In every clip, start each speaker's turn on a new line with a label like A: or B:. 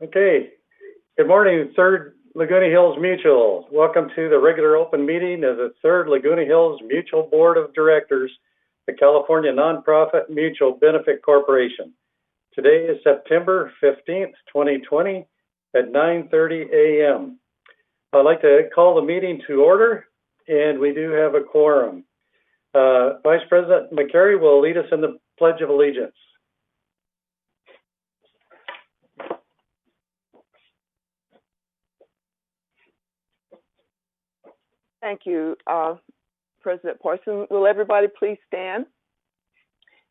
A: Okay, good morning, Third Laguna Hills Mutual. Welcome to the regular open meeting of the Third Laguna Hills Mutual Board of Directors, the California Nonprofit Mutual Benefit Corporation. Today is September 15th, 2020 at 9:30 a.m. I'd like to call the meeting to order, and we do have a quorum. Vice President McCary will lead us in the Pledge of Allegiance.
B: Thank you, President Parson. Will everybody please stand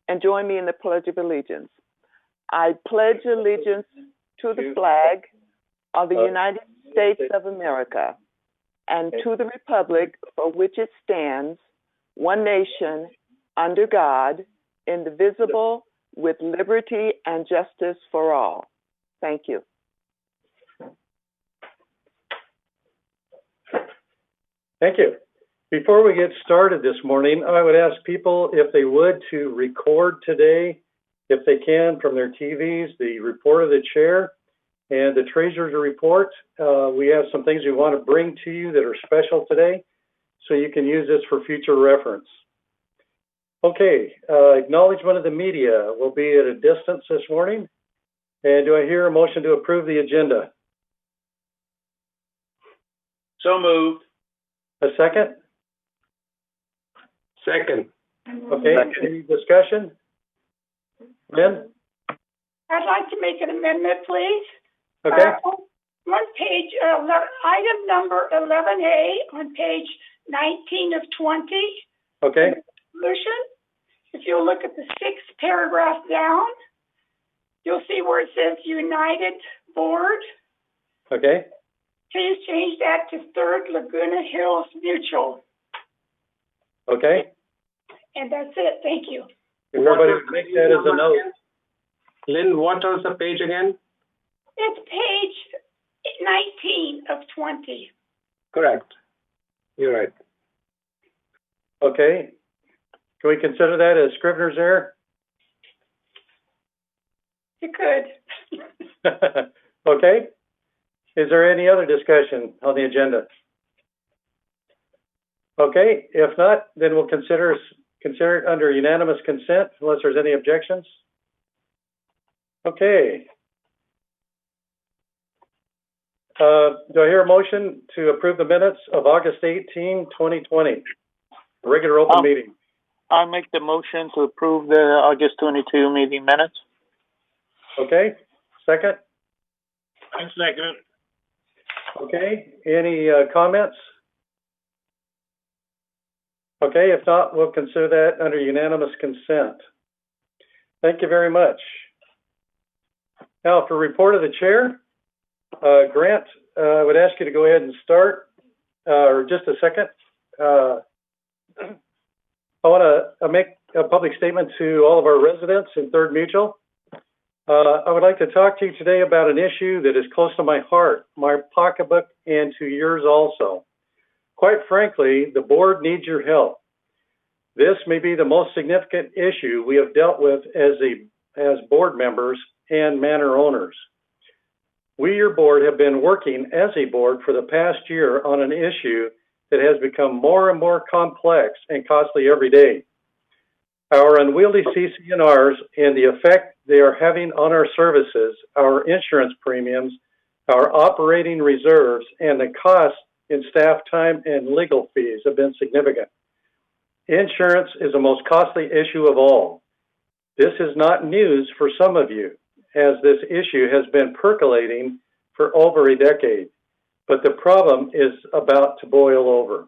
B: and join me in the Pledge of Allegiance? I pledge allegiance to the flag of the United States of America and to the republic for which it stands, one nation, under God, indivisible, with liberty and justice for all. Thank you.
A: Thank you. Before we get started this morning, I would ask people if they would to record today, if they can, from their TVs, the report of the chair and the treasurer's report. We have some things we want to bring to you that are special today, so you can use this for future reference. Okay, acknowledgement of the media will be at a distance this morning. And do I hear a motion to approve the agenda?
C: So moved.
A: A second?
C: Second.
A: Okay, any discussion? Lynn?
D: I'd like to make an amendment, please.
A: Okay.
D: On page, item number 11A on page 19 of 20.
A: Okay.
D: Resolution. If you look at the sixth paragraph down, you'll see where it says United Board.
A: Okay.
D: Please change that to Third Laguna Hills Mutual.
A: Okay.
D: And that's it. Thank you.
A: If everybody would make that as a note.
C: Lynn, what was the page again?
D: It's page 19 of 20.
C: Correct. You're right.
A: Okay. Can we consider that as Scrivener's error?
D: You could.
A: Okay. Is there any other discussion on the agenda? Okay, if not, then we'll consider it under unanimous consent unless there's any objections. Okay. Do I hear a motion to approve the minutes of August 18, 2020, regular open meeting?
E: I'll make the motion to approve the August 22 meeting minutes.
A: Okay, second?
C: I second.
A: Okay, any comments? Okay, if not, we'll consider that under unanimous consent. Thank you very much. Now, for report of the chair, Grant, I would ask you to go ahead and start, or just a second. I want to make a public statement to all of our residents in Third Mutual. I would like to talk to you today about an issue that is close to my heart, my pocketbook, and to yours also. Quite frankly, the board needs your help. This may be the most significant issue we have dealt with as board members and manor owners. We, your board, have been working as a board for the past year on an issue that has become more and more complex and costly every day. Our unwieldy CC&Rs and the effect they are having on our services, our insurance premiums, our operating reserves, and the cost in staff time and legal fees have been significant. Insurance is the most costly issue of all. This is not news for some of you, as this issue has been percolating for over a decade, but the problem is about to boil over.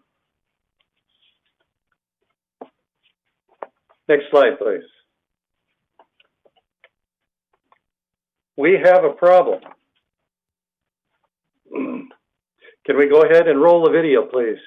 A: Next slide, please. We have a problem. Can we go ahead and roll the video, please?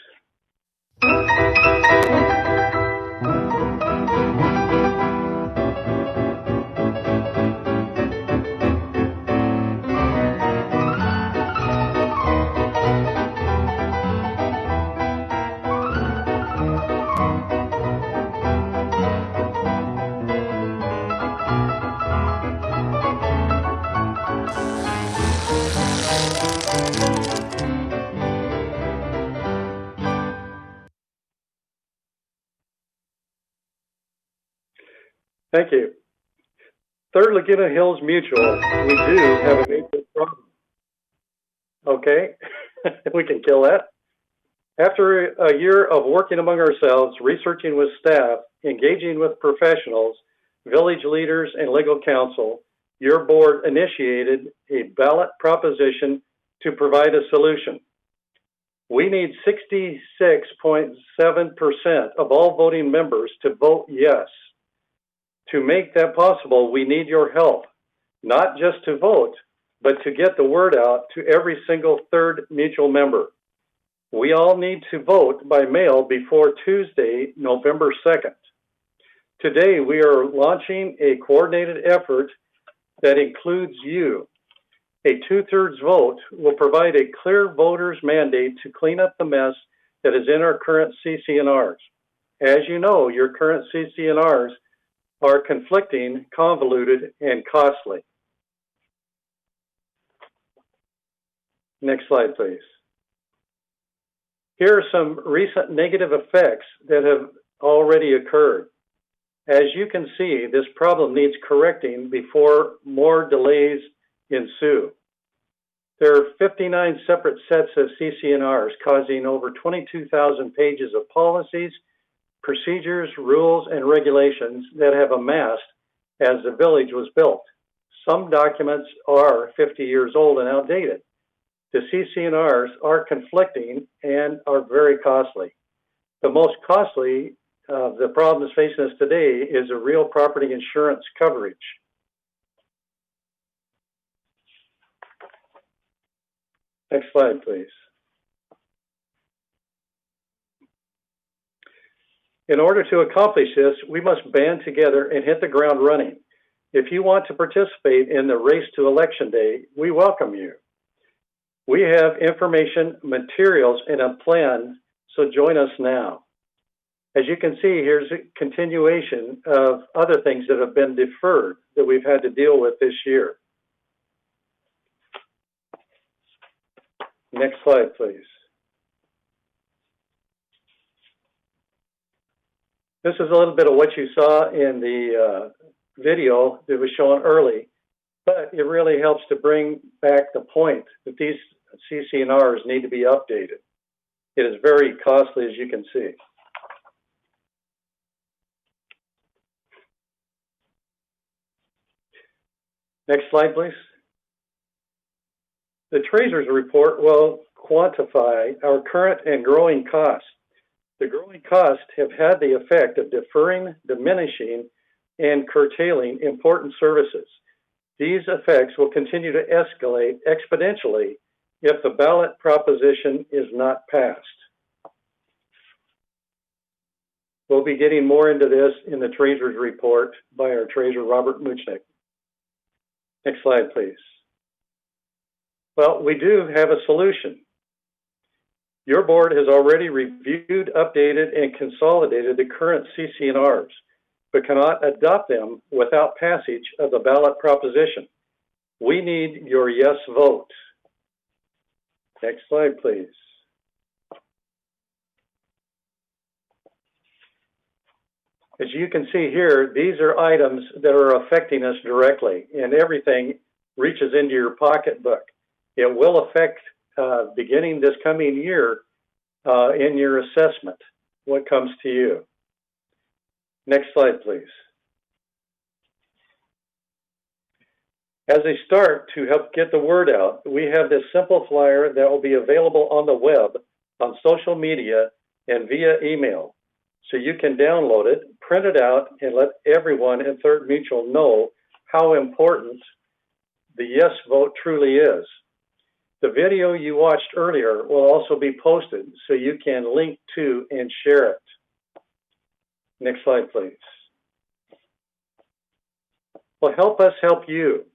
A: Thank you. Third Laguna Hills Mutual, we do have a major problem. Okay, we can kill that. After a year of working among ourselves, researching with staff, engaging with professionals, village leaders, and legal counsel, your board initiated a ballot proposition to provide a solution. We need 66.7% of all voting members to vote yes. To make that possible, we need your help, not just to vote, but to get the word out to every single third mutual member. We all need to vote by mail before Tuesday, November 2nd. Today, we are launching a coordinated effort that includes you. A 2/3 vote will provide a clear voter's mandate to clean up the mess that is in our current CC&Rs. As you know, your current CC&Rs are conflicting, convoluted, and costly. Next slide, please. Here are some recent negative effects that have already occurred. As you can see, this problem needs correcting before more delays ensue. There are 59 separate sets of CC&Rs causing over 22,000 pages of policies, procedures, rules, and regulations that have amassed as the village was built. Some documents are 50 years old and outdated. The CC&Rs are conflicting and are very costly. The most costly of the problems facing us today is a real property insurance coverage. Next slide, please. In order to accomplish this, we must band together and hit the ground running. If you want to participate in the race to Election Day, we welcome you. We have information, materials, and a plan, so join us now. As you can see, here's a continuation of other things that have been deferred that we've had to deal with this year. Next slide, please. This is a little bit of what you saw in the video that was shown early, but it really helps to bring back the point that these CC&Rs need to be updated. It is very costly, as you can see. Next slide, please. The Treasurer's report will quantify our current and growing costs. The growing costs have had the effect of deferring, diminishing, and curtailing important services. These effects will continue to escalate exponentially if the ballot proposition is not passed. We'll be getting more into this in the Treasurer's report by our Treasurer, Robert Muchnick. Next slide, please. Well, we do have a solution. Your board has already reviewed, updated, and consolidated the current CC&Rs, but cannot adopt them without passage of the ballot proposition. We need your yes vote. Next slide, please. As you can see here, these are items that are affecting us directly, and everything reaches into your pocketbook. It will affect, beginning this coming year, in your assessment, what comes to you. Next slide, please. As a start to help get the word out, we have this simple flyer that will be available on the web, on social media, and via email. So you can download it, print it out, and let everyone in Third Mutual know how important the yes vote truly is. The video you watched earlier will also be posted so you can link to and share it. Next slide, please. Well, help us help you.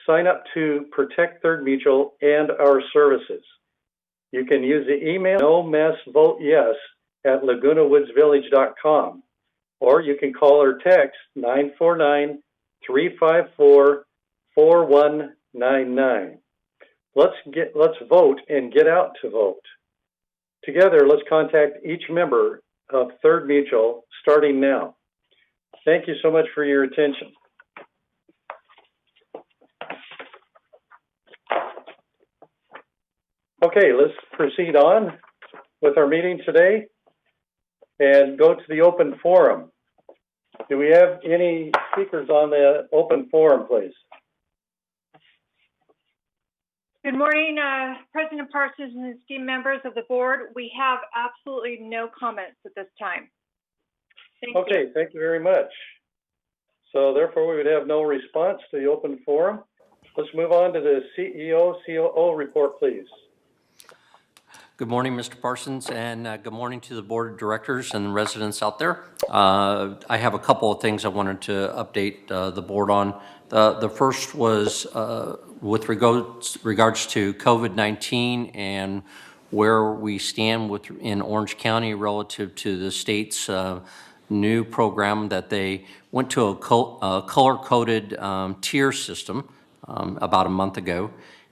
A: Sign up to Protect Third Mutual and our services. You can use the email nomessvoteyes@lagunawoodsvillage.com, or you can call or text 949-354-4199. let's vote and get out to vote. Together, let's contact each member of Third Mutual starting now. Thank you so much for your attention. Okay, let's proceed on with our meeting today and go to the open forum. Do we have any speakers on the open forum, please?
F: Good morning, President Parsons and esteemed members of the board. We have absolutely no comments at this time. Thank you.
A: Thank you very much. So therefore, we would have no response to the open forum. Let's move on to the CEO, COO report, please.
G: Good morning, Mr. Parsons, and good morning to the board of directors and residents out there. I have a couple of things I wanted to update the board on. The first was with regards to COVID-19 and where we stand in Orange County relative to the state's new program that they went to a color-coded tier system about a month ago.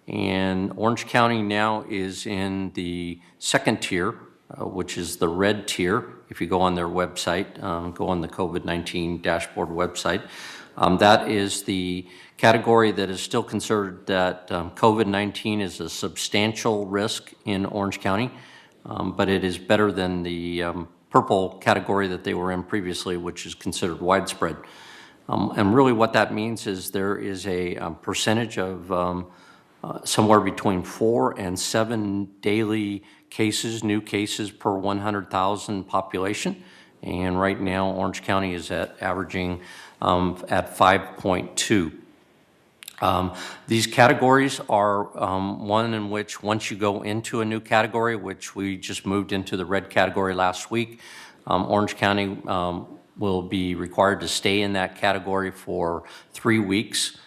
G: And Orange County now is in the second tier, which is the red tier. If you go on their website, go on the COVID-19 dashboard website, that is the category that is still considered that COVID-19 is a substantial risk in Orange County, but it is better than the purple category that they were in previously, which is considered widespread. And really what that means is there is a percentage of somewhere between 4 and 7 daily cases, new cases per 100,000 population. And right now, Orange County is averaging at 5.2. These categories are one in which once you go into a new category, which we just moved into the red category last week, Orange County will be required to stay in that category for 3 weeks.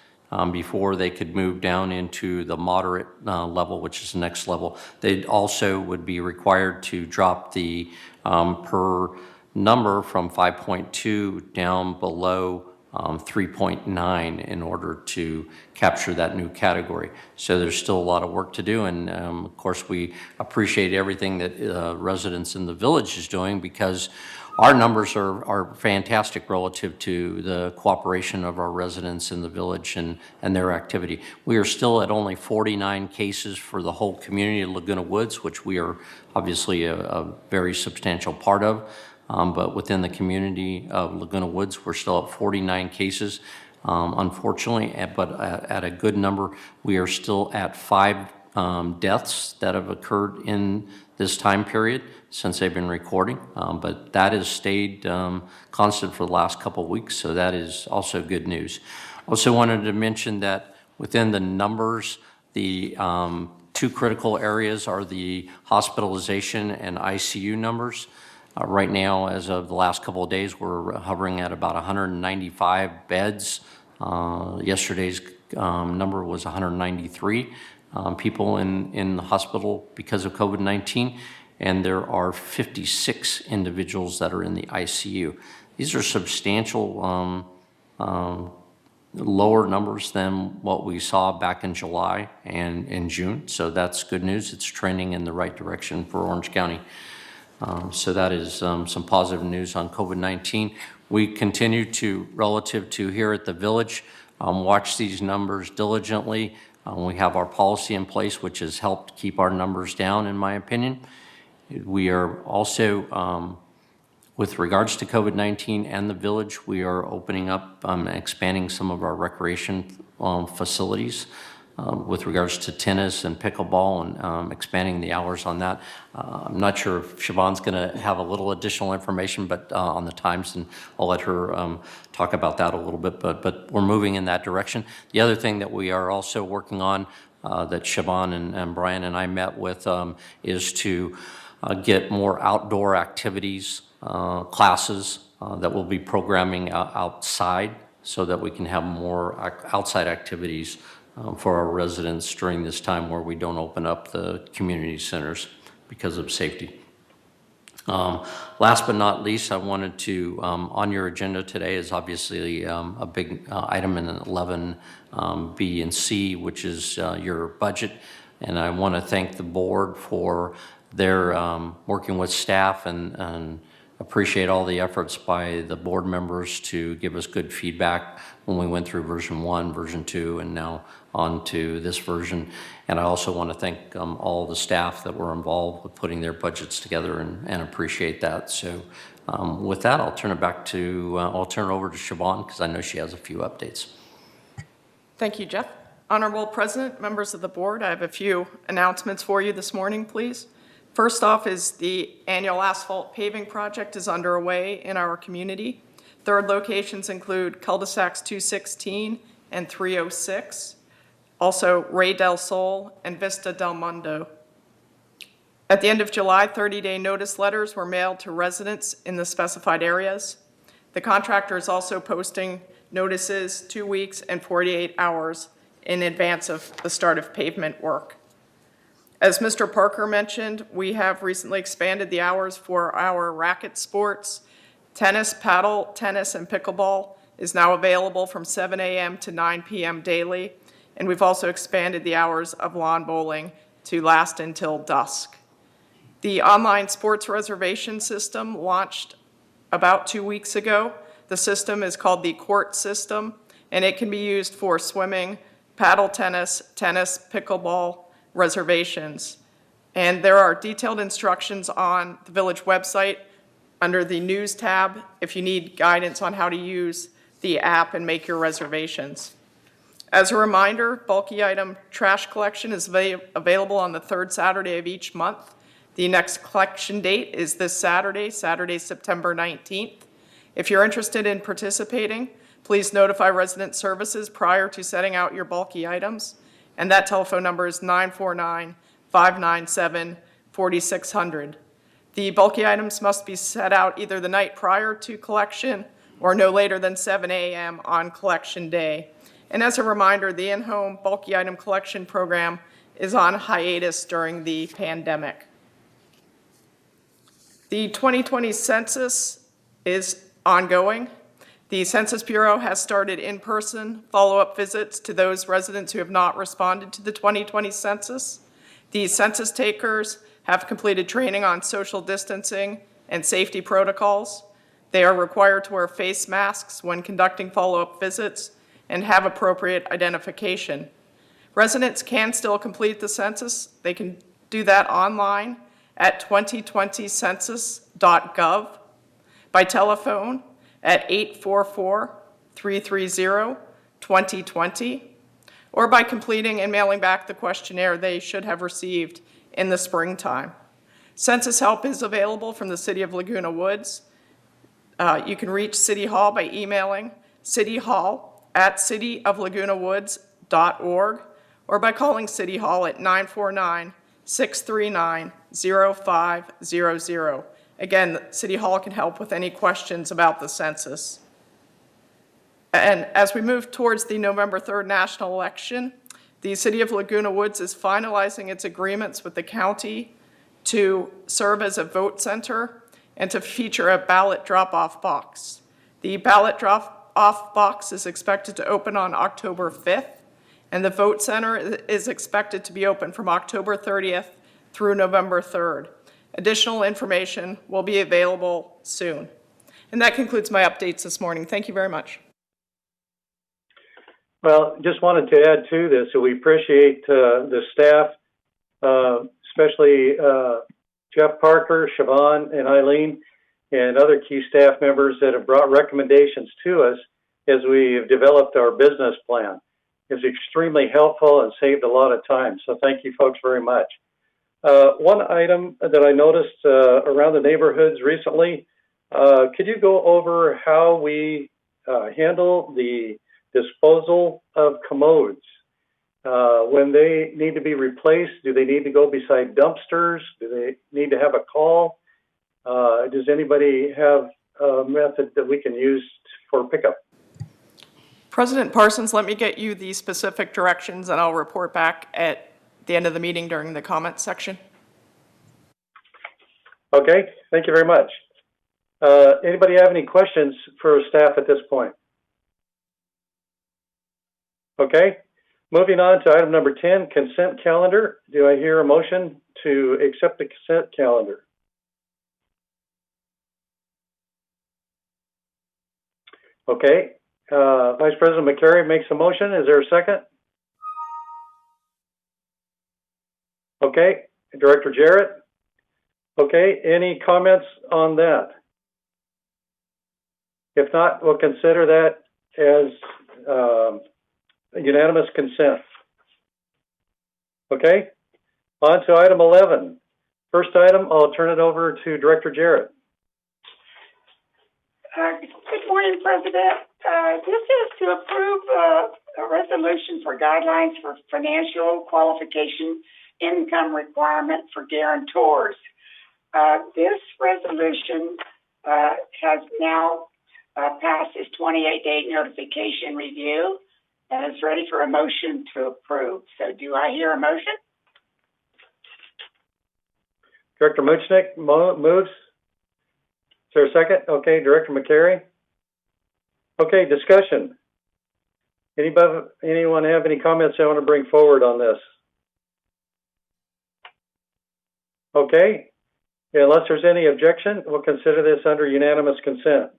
G: Before they could move down into the moderate level, which is the next level. They also would be required to drop the per number from 5.2 down below 3.9 in order to capture that new category. So there's still a lot of work to do, and of course we appreciate everything that residents in the village is doing, because our numbers are fantastic relative to the cooperation of our residents in the village and their activity. We are still at only 49 cases for the whole community of Laguna Woods, which we are obviously a very substantial part of. But within the community of Laguna Woods, we're still at 49 cases, unfortunately, but at a good number. We are still at 5 deaths that have occurred in this time period since they've been recording, but that has stayed constant for the last couple of weeks, so that is also good news. Also wanted to mention that within the numbers, the 2 critical areas are the hospitalization and ICU numbers. Right now, as of the last couple of days, we're hovering at about 195 beds. Yesterday's number was 193. People in the hospital because of COVID-19, and there are 56 individuals that are in the ICU. These are substantial lower numbers than what we saw back in July and in June, so that's good news. It's trending in the right direction for Orange County. So that is some positive news on COVID-19. We continue to, relative to here at the village, watch these numbers diligently. We have our policy in place, which has helped keep our numbers down, in my opinion. We are also, with regards to COVID-19 and the village, we are opening up and expanding some of our recreation facilities with regards to tennis and pickleball, and expanding the hours on that. I'm not sure if Siobhan's going to have a little additional information, but on the times, and I'll let her talk about that a little bit, but we're moving in that direction. The other thing that we are also working on that Siobhan and Brian and I met with is to get more outdoor activities, classes that we'll be programming outside, so that we can have more outside activities for our residents during this time where we don't open up the community centers because of safety. Last but not least, I wanted to, on your agenda today is obviously a big item in 11B and C, which is your budget. And I want to thank the board for their working with staff and appreciate all the efforts by the board members to give us good feedback when we went through version 1, version 2, and now on to this version. And I also want to thank all the staff that were involved with putting their budgets together and appreciate that. So with that, I'll turn it back to, I'll turn it over to Siobhan because I know she has a few updates.
H: Thank you, Jeff. Honorable President, members of the board, I have a few announcements for you this morning, please. First off is the annual asphalt paving project is underway in our community. Third locations include cul-de-sacs 216 and 306, also Ray del Sol and Vista del Mundo. At the end of July, 30-day notice letters were mailed to residents in the specified areas. The contractor is also posting notices 2 weeks and 48 hours in advance of the start of pavement work. As Mr. Parker mentioned, we have recently expanded the hours for our racket sports. Tennis, paddle, tennis, and pickleball is now available from 7 a.m. to 9 p.m. daily, and we've also expanded the hours of lawn bowling to last until dusk. The online sports reservation system launched about 2 weeks ago. The system is called the Court System, and it can be used for swimming, paddle tennis, tennis, pickleball, reservations. And there are detailed instructions on the village website under the news tab if you need guidance on how to use the app and make your reservations. As a reminder, bulky item trash collection is available on the third Saturday of each month. The next collection date is this Saturday, September 19th. If you're interested in participating, please notify resident services prior to setting out your bulky items. And that telephone number is 949-597-4600. The bulky items must be set out either the night prior to collection or no later than 7 a.m. on collection day. And as a reminder, the in-home bulky item collection program is on hiatus during the pandemic. The 2020 census is ongoing. The Census Bureau has started in-person follow-up visits to those residents who have not responded to the 2020 census. The census takers have completed training on social distancing and safety protocols. They are required to wear face masks when conducting follow-up visits and have appropriate identification. Residents can still complete the census. They can do that online at 2020census.gov, by telephone at 844-330-2020, or by completing and mailing back the questionnaire they should have received in the springtime. Census help is available from the City of Laguna Woods. You can reach City Hall by emailing cityhall@cityoflagunawoods.org or by calling City Hall at 949-639-0500. Again, City Hall can help with any questions about the census. And as we move towards the November 3rd national election, the City of Laguna Woods is finalizing its agreements with the county to serve as a vote center and to feature a ballot drop-off box. The ballot drop-off box is expected to open on October 5th, and the vote center is expected to be open from October 30th through November 3rd. Additional information will be available soon. And that concludes my updates this morning. Thank you very much.
A: Well, just wanted to add to this, so we appreciate the staff, especially Jeff Parker, Siobhan, and Eileen, and other key staff members that have brought recommendations to us as we have developed our business plan. It's extremely helpful and saved a lot of time, so thank you folks very much. One item that I noticed around the neighborhoods recently, could you go over how we handle the disposal of commodes? When they need to be replaced, do they need to go beside dumpsters? Do they need to have a call? Does anybody have a method that we can use for pickup?
H: President Parsons, let me get you the specific directions and I'll report back at the end of the meeting during the comment section.
A: Okay, thank you very much. Anybody have any questions for staff at this point? Okay, Moving on to item number 10, consent calendar. Do I hear a motion to accept the consent calendar? Okay, Vice President McCary makes a motion. Is there a second? Okay, Director Jarrett? Okay, any comments on that? If not, we'll consider that as unanimous consent. Okay, on to item 11. First item, I'll turn it over to Director Jarrett.
D: Good morning, President. This is to approve a resolution for guidelines for financial qualification income requirement for guarantors. This resolution has now passed its 28-day notification review and is ready for a motion to approve. So do I hear a motion?
A: Director Muchnick moves. Is there a second? Okay, Director McCary. Okay, discussion. Anyone have any comments they want to bring forward on this? Okay, unless there's any objection, we'll consider this under unanimous consent.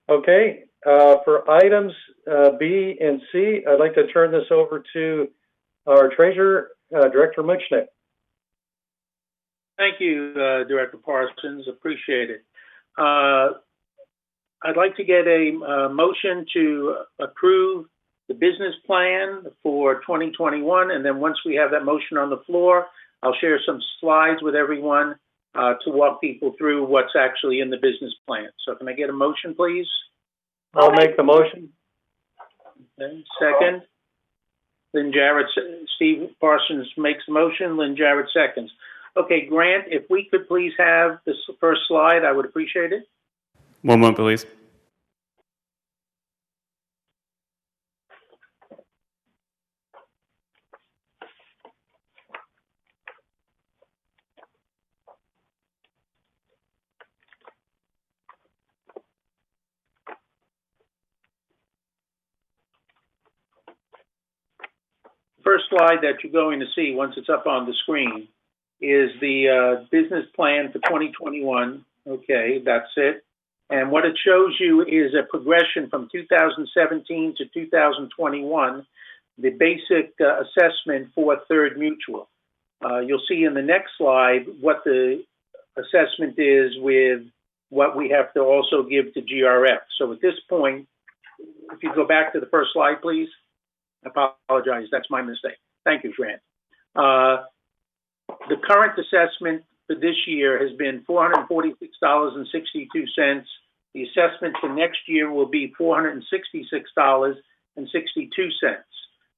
A: Okay, for items B and C, I'd like to turn this over to our treasurer, Director Muchnick.
I: Thank you, Director Parsons. Appreciate it. I'd like to get a motion to approve the business plan for 2021, and then once we have that motion on the floor, I'll share some slides with everyone to walk people through what's actually in the business plan. So can I get a motion, please?
A: I'll make the motion.
I: Okay. Second. Lynn Jarrett, Steve Parsons makes the motion. Lynn Jarrett seconds. Okay, Grant, if we could please have this first slide, I would appreciate it.
J: One moment, please.
I: First slide that you're going to see once it's up on the screen is the business plan for 2021. Okay, that's it. And what it shows you is a progression from 2017 to 2021, the basic assessment for Third Mutual. You'll see in the next slide what the assessment is with what we have to also give to GRF. So at this point, if you go back to the first slide, please. I apologize, that's my mistake. Thank you, Grant. The current assessment for this year has been $446.62. The assessment for next year will be $466.62,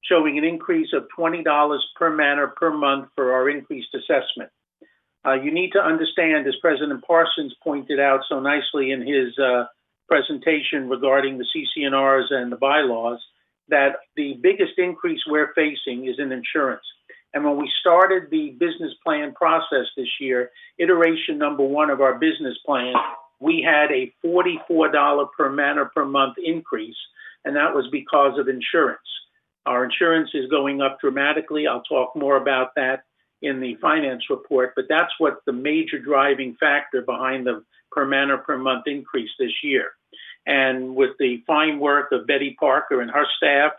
I: showing an increase of $20 per manor per month for our increased assessment. You need to understand, as President Parsons pointed out so nicely in his presentation regarding the CC&Rs and the bylaws, that the biggest increase we're facing is in insurance. And when we started the business plan process this year, iteration number 1 of our business plan, we had a $44 per manor per month increase, and that was because of insurance. Our insurance is going up dramatically. I'll talk more about that in the finance report, but that's what the major driving factor behind the per manor per month increase this year. And with the fine work of Betty Parker and her staff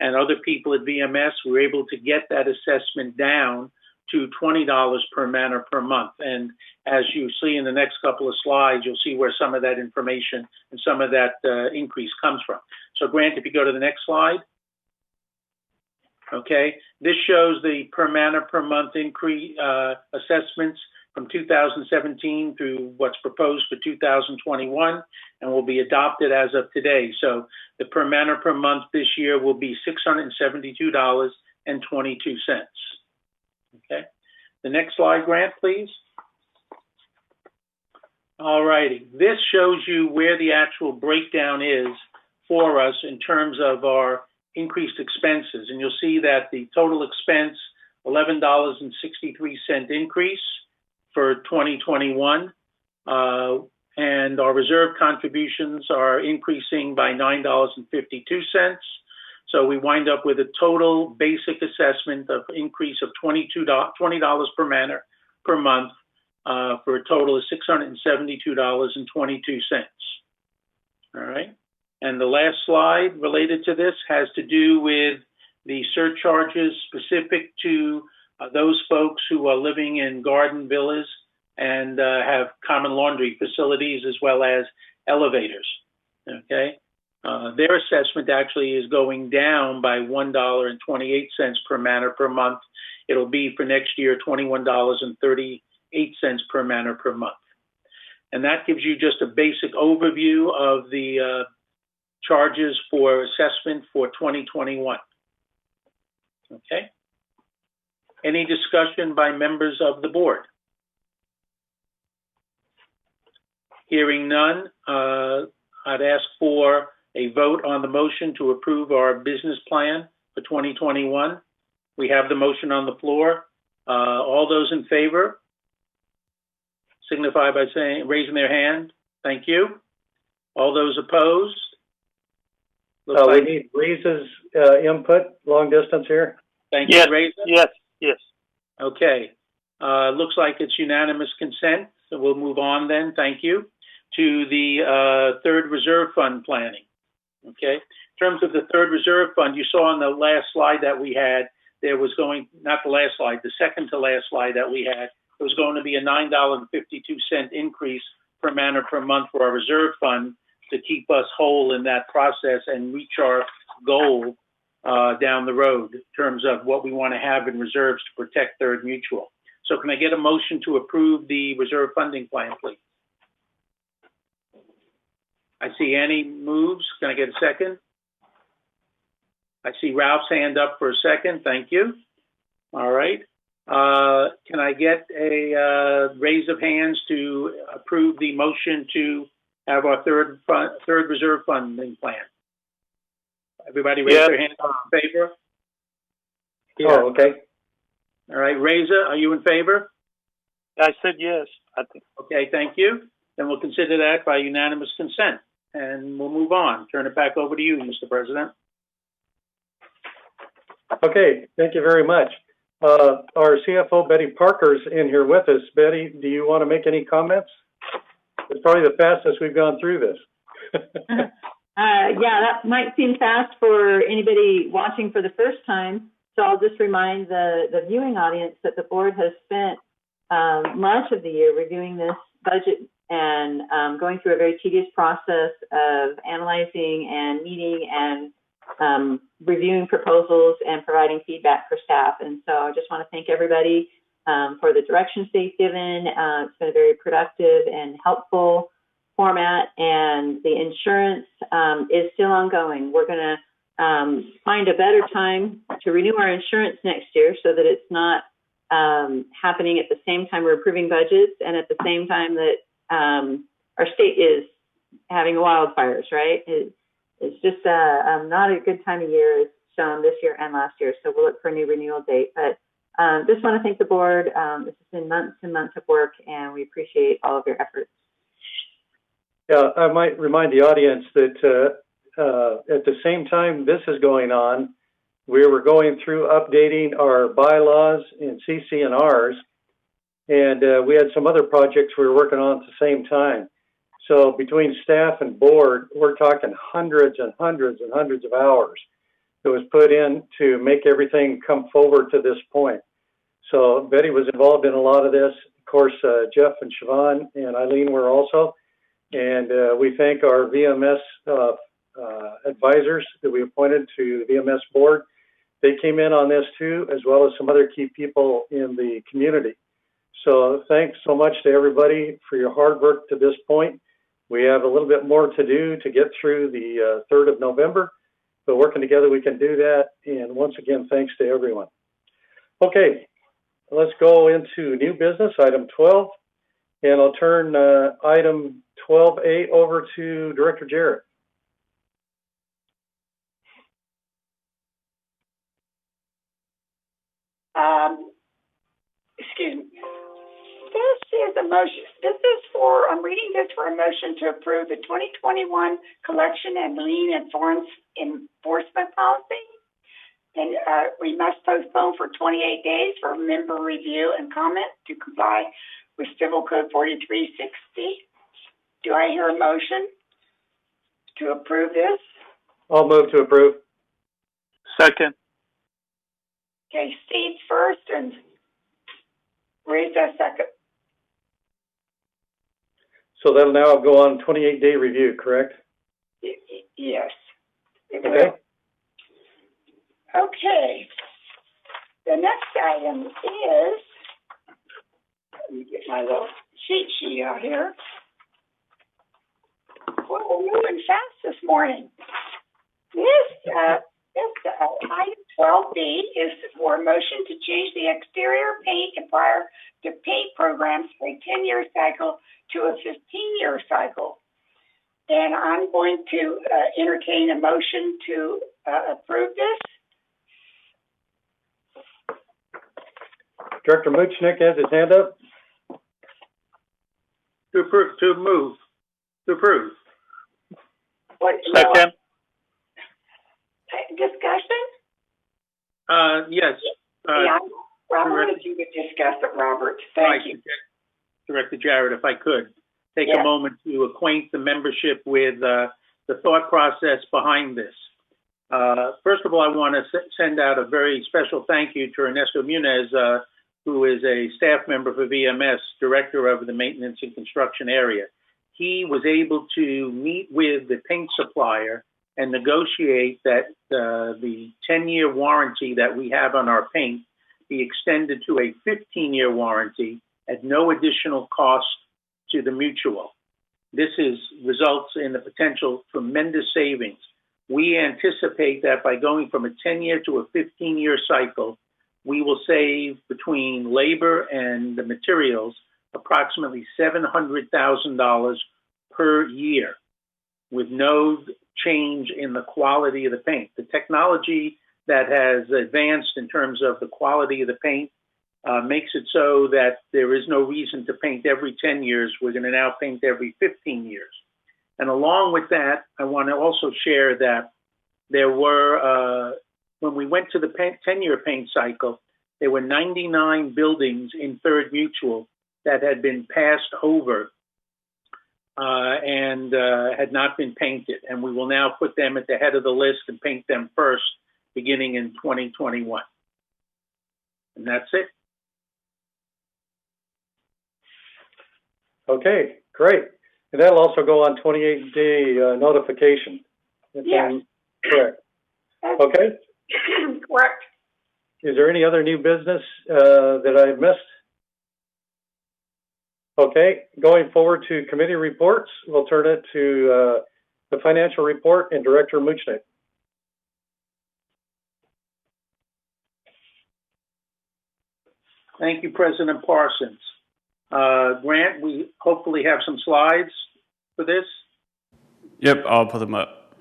I: and other people at VMS, we were able to get that assessment down to $20 per manor per month. And as you see in the next couple of slides, you'll see where some of that information and some of that increase comes from. So Grant, if you go to the next slide. Okay, this shows the per manor per month increase assessments from 2017 through what's proposed for 2021 and will be adopted as of today. So the per manor per month this year will be $672.22. Okay, the next slide, Grant, please. All righty, this shows you where the actual breakdown is for us in terms of our increased expenses. And you'll see that the total expense, $11.63 increase for 2021. And our reserve contributions are increasing by $9.52. So we wind up with a total basic assessment of increase of $20 per manor per month, for a total of $672.22. All right. And the last slide related to this has to do with the surcharges specific to those folks who are living in garden villas and have common laundry facilities as well as elevators. Okay. Their assessment actually is going down by $1.28 per manor per month. It'll be for next year $21.38 per manor per month. And that gives you just a basic overview of the charges for assessment for 2021. Okay. Any discussion by members of the board? Hearing none, I'd ask for a vote on the motion to approve our business plan for 2021. We have the motion on the floor. All those in favor signify by raising their hand. Thank you. All those opposed?
A: We need Reese's input, long distance here.
I: Thank you, Reza.
E: Yes.
I: Okay. Looks like it's unanimous consent, so we'll move on then. Thank you. To the third reserve fund planning. Okay. In terms of the third reserve fund, you saw on the last slide that we had, there was going, not the last slide, the second to last slide that we had, there was going to be a $9.52 increase per manor per month for our reserve fund to keep us whole in that process and reach our goal down the road in terms of what we want to have in reserves to protect Third Mutual. So can I get a motion to approve the reserve funding plan, please? I see Annie moves. Can I get a second? I see Ralph's hand up for a second. Thank you. All right. Can I get a raise of hands to approve the motion to have our third reserve funding plan? Everybody raise their hand in favor?
A: Yeah. Oh, okay.
I: All right. Reza, are you in favor?
E: I said yes, I think.
I: Okay, thank you. Then we'll consider that by unanimous consent, and we'll move on. Turn it back over to you, Mr. President.
A: Okay, thank you very much. Our CFO, Betty Parker's in here with us. Betty, do you want to make any comments? It's probably the fastest we've gone through this.
J: Yeah, that might seem fast for anybody watching for the first time. So I'll just remind the viewing audience that the board has spent much of the year reviewing this budget and going through a very tedious process of analyzing and meeting and reviewing proposals and providing feedback for staff. And so I just want to thank everybody for the directions they've given. It's been a very productive and helpful format, and the insurance is still ongoing. We're going to find a better time to renew our insurance next year so that it's not happening at the same time we're approving budgets and at the same time that our state is having wildfires, right? It's just not a good time of year as shown this year and last year. So we'll look for a new renewal date. But just want to thank the board. This has been months and months of work, and we appreciate all of your efforts.
A: Yeah, I might remind the audience that at the same time this is going on, we were going through updating our bylaws in CC&Rs, and we had some other projects we were working on at the same time. So between staff and board, we're talking hundreds and hundreds and hundreds of hours that was put in to make everything come forward to this point. So Betty was involved in a lot of this. Of course, Jeff and Siobhan and Eileen were also. And we thank our VMS advisors that we appointed to the VMS board. They came in on this too, as well as some other key people in the community. So thanks so much to everybody for your hard work to this point. We have a little bit more to do to get through the 3rd of November, but working together we can do that. And once again, thanks to everyone. Okay, let's go into new business, item 12. And I'll turn item 12A over to Director Jarrett.
D: Excuse me. This is a motion. I'm reading this for a motion to approve the 2021 collection and lien enforcement policy. And we must postpone for 28 days for member review and comment to comply with Civil Code 4360. Do I hear a motion to approve this?
A: I'll move to approve.
E: Second.
D: Okay, Steve first and Rita second.
A: So that'll now go on 28-day review, correct?
D: Yes. It
A: Okay.
D: will. Okay. The next item is, let me get my little cheat sheet out here. Well, we're moving fast this morning. This item 12B is for a motion to change the exterior paint and prior to paint programs from a 10-year cycle to a 15-year cycle. And I'm going to entertain a motion to approve this.
A: Director Muchnick has his hand up.
I: To approve, to move, to approve.
E: Second.
D: Discussion?
I: Yes.
D: Yeah, I wanted you to discuss it, Robert. Thank you.
I: Director Jarrett, if I could take
D: Yes.
I: a moment to acquaint the membership with the thought process behind this. First of all, I want to send out a very special thank you to Ernesto Munez, who is a staff member for VMS, director of the maintenance and construction area. He was able to meet with the paint supplier and negotiate that the 10-year warranty that we have on our paint be extended to a 15-year warranty at no additional cost to the mutual. This results in a potential tremendous savings. We anticipate that by going from a 10-year to a 15-year cycle, we will save between labor and the materials approximately $700,000 per year with no change in the quality of the paint. The technology that has advanced in terms of the quality of the paint makes it so that there is no reason to paint every 10 years. We're going to now paint every 15 years. And along with that, I want to also share that there were, when we went to the 10-year paint cycle, there were 99 buildings in Third Mutual that had been passed over and had not been painted. And we will now put them at the head of the list and paint them first, beginning in 2021. And that's it.
A: Okay, great. And that'll also go on 28-day notification.
D: Yes.
A: Correct. Okay.
D: Correct.
A: Is there any other new business that I missed? Okay, going forward to committee reports, we'll turn it to the financial report and Director Muchnick.
I: Thank you, President Parsons. Grant, we hopefully have some slides for this.
K: Yep, I'll put them up.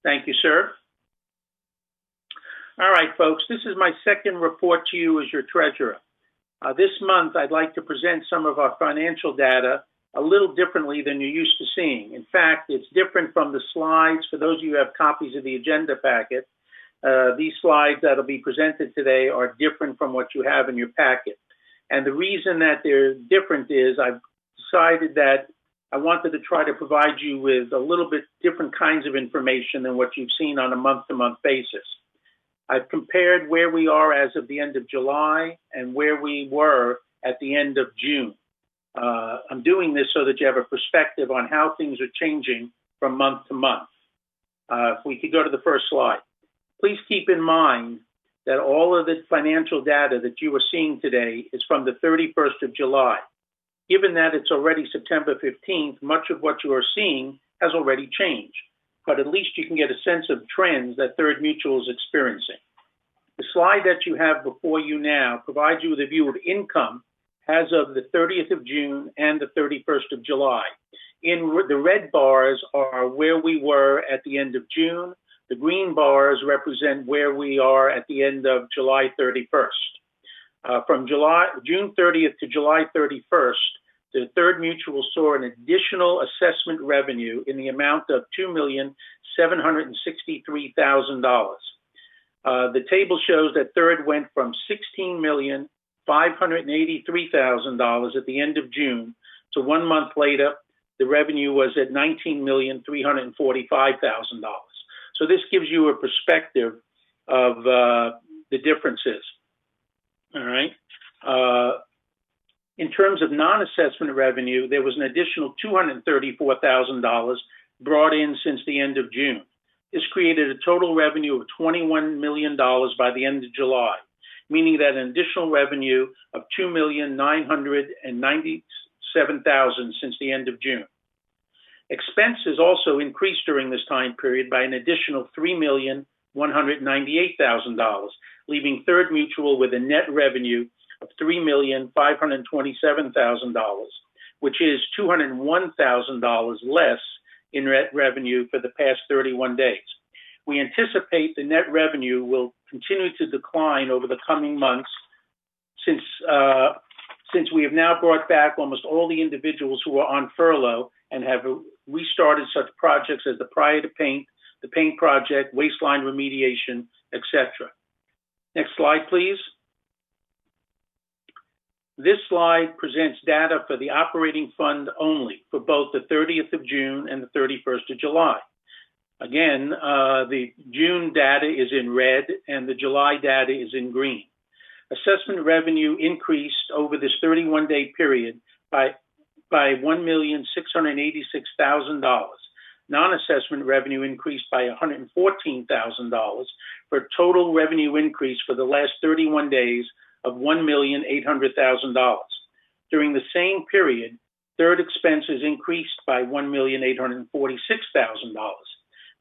I: Thank you, sir. All right, folks, this is my second report to you as your treasurer. This month, I'd like to present some of our financial data a little differently than you're used to seeing. In fact, it's different from the slides. For those of you who have copies of the agenda packet, these slides that'll be presented today are different from what you have in your packet. And the reason that they're different is I've decided that I wanted to try to provide you with a little bit different kinds of information than what you've seen on a month-to-month basis. I've compared where we are as of the end of July and where we were at the end of June. I'm doing this so that you have a perspective on how things are changing from month to month. If we could go to the first slide. Please keep in mind that all of the financial data that you are seeing today is from the 31st of July. Given that it's already September 15th, much of what you are seeing has already changed. But at least you can get a sense of trends that Third Mutual is experiencing. The slide that you have before you now provides you with a view of income as of the 30th of June and the 31st of July. In the red bars are where we were at the end of June. The green bars represent where we are at the end of July 31st. From June 30th to July 31st, the Third Mutual saw an additional assessment revenue in the amount of $2,763,000. The table shows that Third went from $16,583,000 at the end of June to 1 month later, the revenue was at $19,345,000. So this gives you a perspective of the differences. All right. In terms of non-assessment revenue, there was an additional $234,000 brought in since the end of June. This created a total revenue of $21 million by the end of July, meaning that an additional revenue of $2,997,000 since the end of June. Expenses also increased during this time period by an additional $3,198,000, leaving Third Mutual with a net revenue of $3,527,000, which is $201,000 less in net revenue for the past 31 days. We anticipate the net revenue will continue to decline over the coming months since we have now brought back almost all the individuals who are on furlough and have restarted such projects as the Prior to Paint, the Paint Project, Waistline Remediation, etc. Next slide, please. This slide presents data for the operating fund only for both the 30th of June and the 31st of July. Again, the June data is in red and the July data is in green. Assessment revenue increased over this 31-day period by $1,686,000. Non-assessment revenue increased by $114,000 for a total revenue increase for the last 31 days of $1,800,000. During the same period, Third expenses increased by $1,846,000.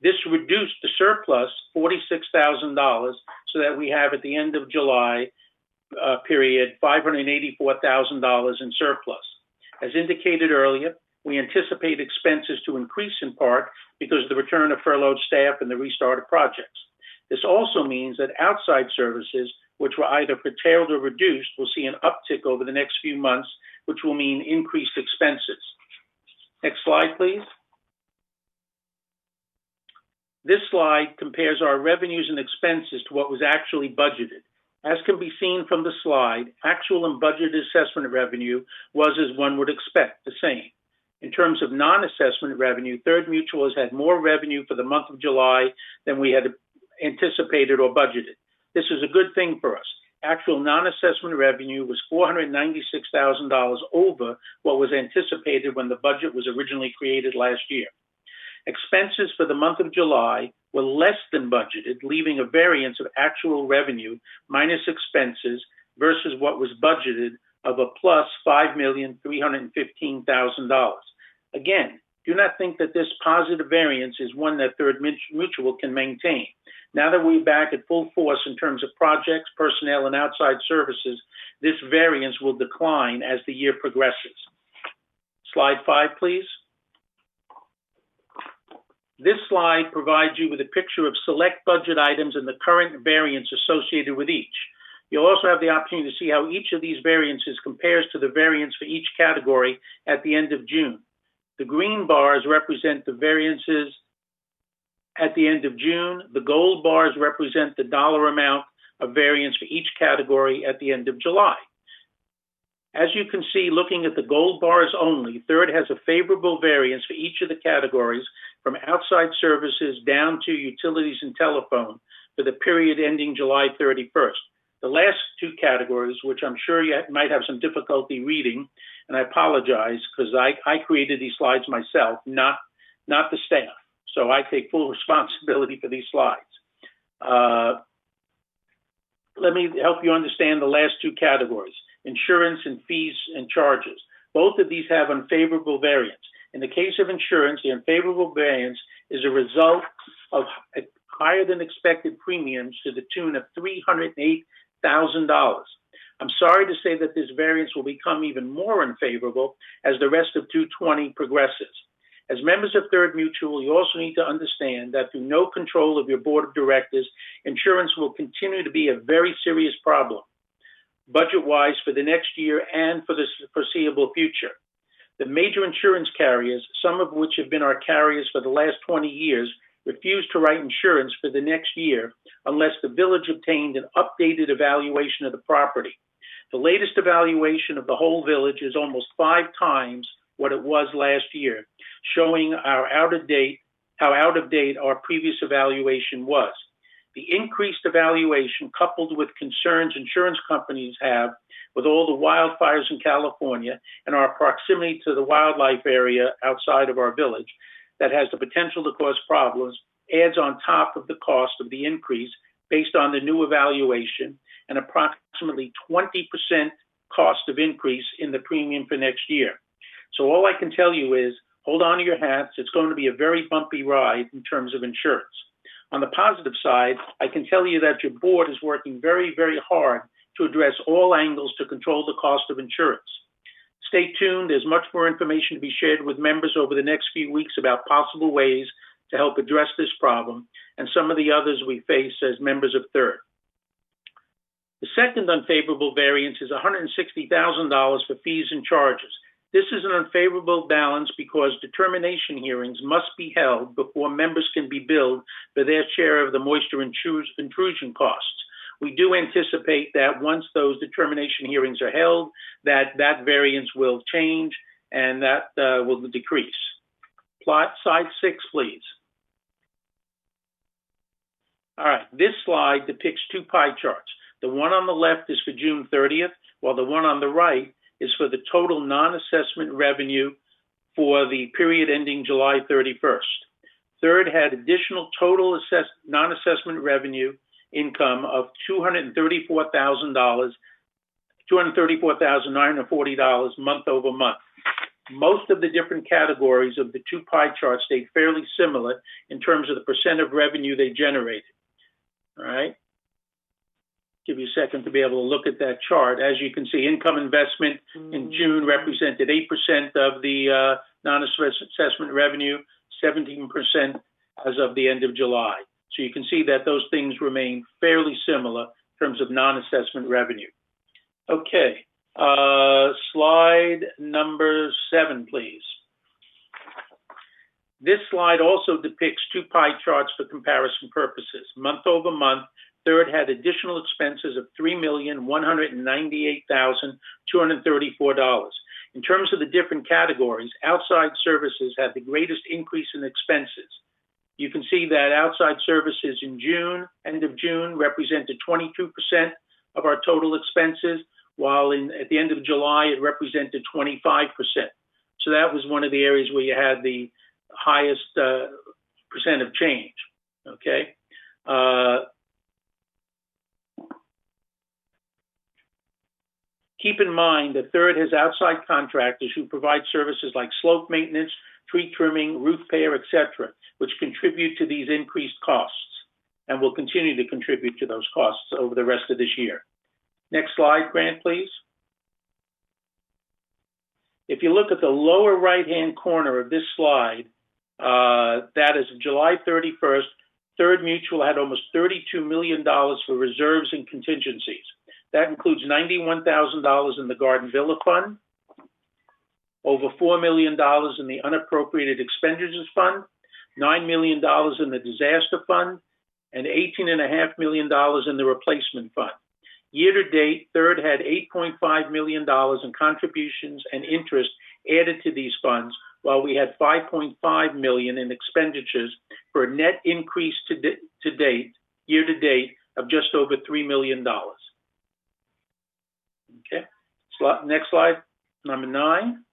I: This reduced the surplus $46,000 so that we have at the end of July period $584,000 in surplus. As indicated earlier, we anticipate expenses to increase in part because of the return of furloughed staff and the restart of projects. This also means that outside services, which were either curtailed or reduced, will see an uptick over the next few months, which will mean increased expenses. Next slide, please. This slide compares our revenues and expenses to what was actually budgeted. As can be seen from the slide, actual and budgeted assessment revenue was, as one would expect, the same. In terms of non-assessment revenue, Third Mutual has had more revenue for the month of July than we had anticipated or budgeted. This is a good thing for us. Actual non-assessment revenue was $496,000 over what was anticipated when the budget was originally created last year. Expenses for the month of July were less than budgeted, leaving a variance of actual revenue minus expenses versus what was budgeted of a plus $5,315,000. Again, do not think that this positive variance is one that Third Mutual can maintain. Now that we're back at full force in terms of projects, personnel, and outside services, this variance will decline as the year progresses. Slide 5, please. This slide provides you with a picture of select budget items and the current variance associated with each. You'll also have the opportunity to see how each of these variances compares to the variance for each category at the end of June. The green bars represent the variances at the end of June. The gold bars represent the dollar amount of variance for each category at the end of July. As you can see, looking at the gold bars only, Third has a favorable variance for each of the categories from outside services down to utilities and telephone for the period ending July 31st. The last two categories, which I'm sure you might have some difficulty reading, and I apologize because I created these slides myself, not the staff. So I take full responsibility for these slides. Let me help you understand the last two categories, insurance and fees and charges. Both of these have unfavorable variance. In the case of insurance, the unfavorable variance is a result of higher than expected premiums to the tune of $308,000. I'm sorry to say that this variance will become even more unfavorable as the rest of 2020 progresses. As members of Third Mutual, you also need to understand that through no control of your board of directors, insurance will continue to be a very serious problem. budget-wise for the next year and for the foreseeable future. The major insurance carriers, some of which have been our carriers for the last 20 years, refuse to write insurance for the next year unless the village obtained an updated evaluation of the property. The latest evaluation of the whole village is almost 5 times what it was last year, showing how out of date our previous evaluation was. The increased evaluation, coupled with concerns insurance companies have with all the wildfires in California and our proximity to the wildlife area outside of our village that has the potential to cause problems, adds on top of the cost of the increase based on the new evaluation and approximately 20% cost of increase in the premium for next year. So all I can tell you is hold on to your hats. It's going to be a very bumpy ride in terms of insurance. On the positive side, I can tell you that your board is working very, very hard to address all angles to control the cost of insurance. Stay tuned. There's much more information to be shared with members over the next few weeks about possible ways to help address this problem and some of the others we face as members of Third. The second unfavorable variance is $160,000 for fees and charges. This is an unfavorable balance because determination hearings must be held before members can be billed for their share of the moisture intrusion costs. We do anticipate that once those determination hearings are held, that variance will change and that will decrease. Slide 6, please. All right, this slide depicts 2 pie charts. The one on the left is for June 30th, while the one on the right is for the total non-assessment revenue for the period ending July 31st. Third had additional total non-assessment revenue income of $234,940 month over month. Most of the different categories of the 2 pie charts stayed fairly similar in terms of the percent of revenue they generated. All right. Give you a second to be able to look at that chart. As you can see, income investment in June represented 8% of the non-assessment revenue, 17% as of the end of July. So you can see that those things remain fairly similar in terms of non-assessment revenue. Okay, slide number 7, please. This slide also depicts 2 pie charts for comparison purposes. Month over month, Third had additional expenses of $3,198,234. In terms of the different categories, outside services had the greatest increase in expenses. You can see that outside services in June, end of June, represented 22% of our total expenses, while at the end of July, it represented 25%. So that was one of the areas where you had the highest percent of change, okay? Keep in mind that Third has outside contractors who provide services like slope maintenance, tree trimming, roof repair, etc., which contribute to these increased costs and will continue to contribute to those costs over the rest of this year. Next slide, Grant, please. If you look at the lower right-hand corner of this slide, that is July 31st, Third Mutual had almost $32 million for reserves and contingencies. That includes $91,000 in the Garden Villa Fund, over $4 million in the Unappropriated Expenditures Fund, $9 million in the Disaster Fund, and $18.5 million in the Replacement Fund. Year to date, Third had $8.5 million in contributions and interest added to these funds, while we had $5.5 million in expenditures for a net increase year to date, of just over $3 million. Okay, next slide, number 9.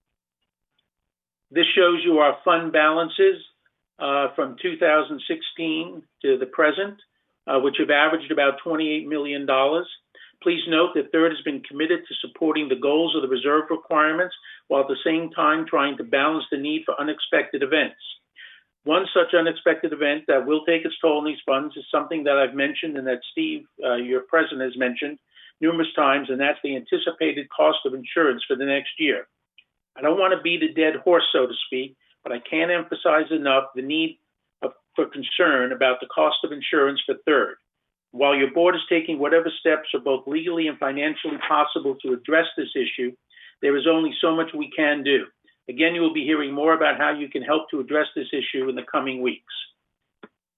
I: This shows you our fund balances from 2016 to the present, which have averaged about $28 million. Please note that Third has been committed to supporting the goals of the reserve requirements, while at the same time trying to balance the need for unexpected events. One such unexpected event that will take its toll in these funds is something that I've mentioned and that Steve, your president, has mentioned numerous times, and that's the anticipated cost of insurance for the next year. I don't want to beat a dead horse, so to speak, but I can't emphasize enough the need for concern about the cost of insurance for Third. While your board is taking whatever steps are both legally and financially possible to address this issue, there is only so much we can do. Again, you will be hearing more about how you can help to address this issue in the coming weeks.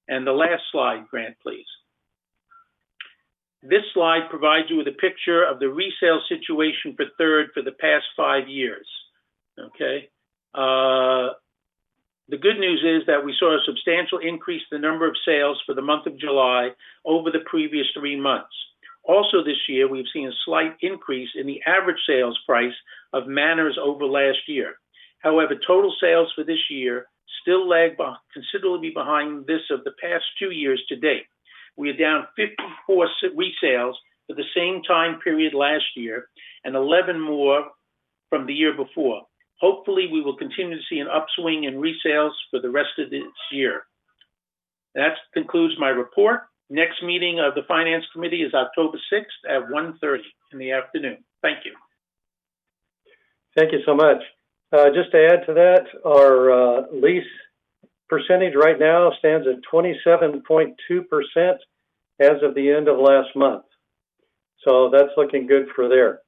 I: And the last slide, Grant, please. This slide provides you with a picture of the resale situation for Third for the past 5 years, okay? The good news is that we saw a substantial increase in the number of sales for the month of July over the previous 3 months. Also this year, we've seen a slight increase in the average sales price of manors over last year. However, total sales for this year still lag considerably behind this of the past 2 years to date. We are down 54 resales for the same time period last year and 11 more from the year before. Hopefully, we will continue to see an upswing in resales for the rest of this year. That concludes my report. Next meeting of the Finance Committee is October 6th at 1:30 in the afternoon. Thank you.
A: Thank you so much. Just to add to that, our lease percentage right now stands at 27.2% as of the end of last month. So that's looking good for there.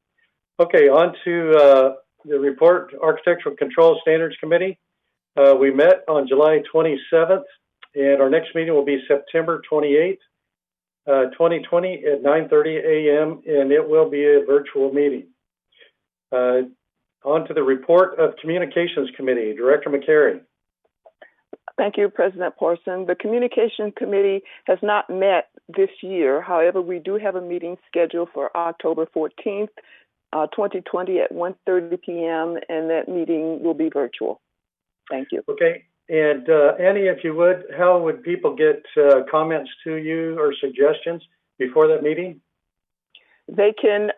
A: Okay, on to the report, Architectural Control Standards Committee. We met on July 27th, and our next meeting will be September 28th, 2020 at 9:30 a.m., and it will be a virtual meeting. On to the report of Communications Committee, Director McCary.
B: Thank you, President Parson. The Communication Committee has not met this year. However, we do have a meeting scheduled for October 14th, 2020 at 1:30 p.m., and that meeting will be virtual. Thank you.
A: Okay, and Annie, if you would, how would people get comments to you or suggestions before that meeting?
B: They can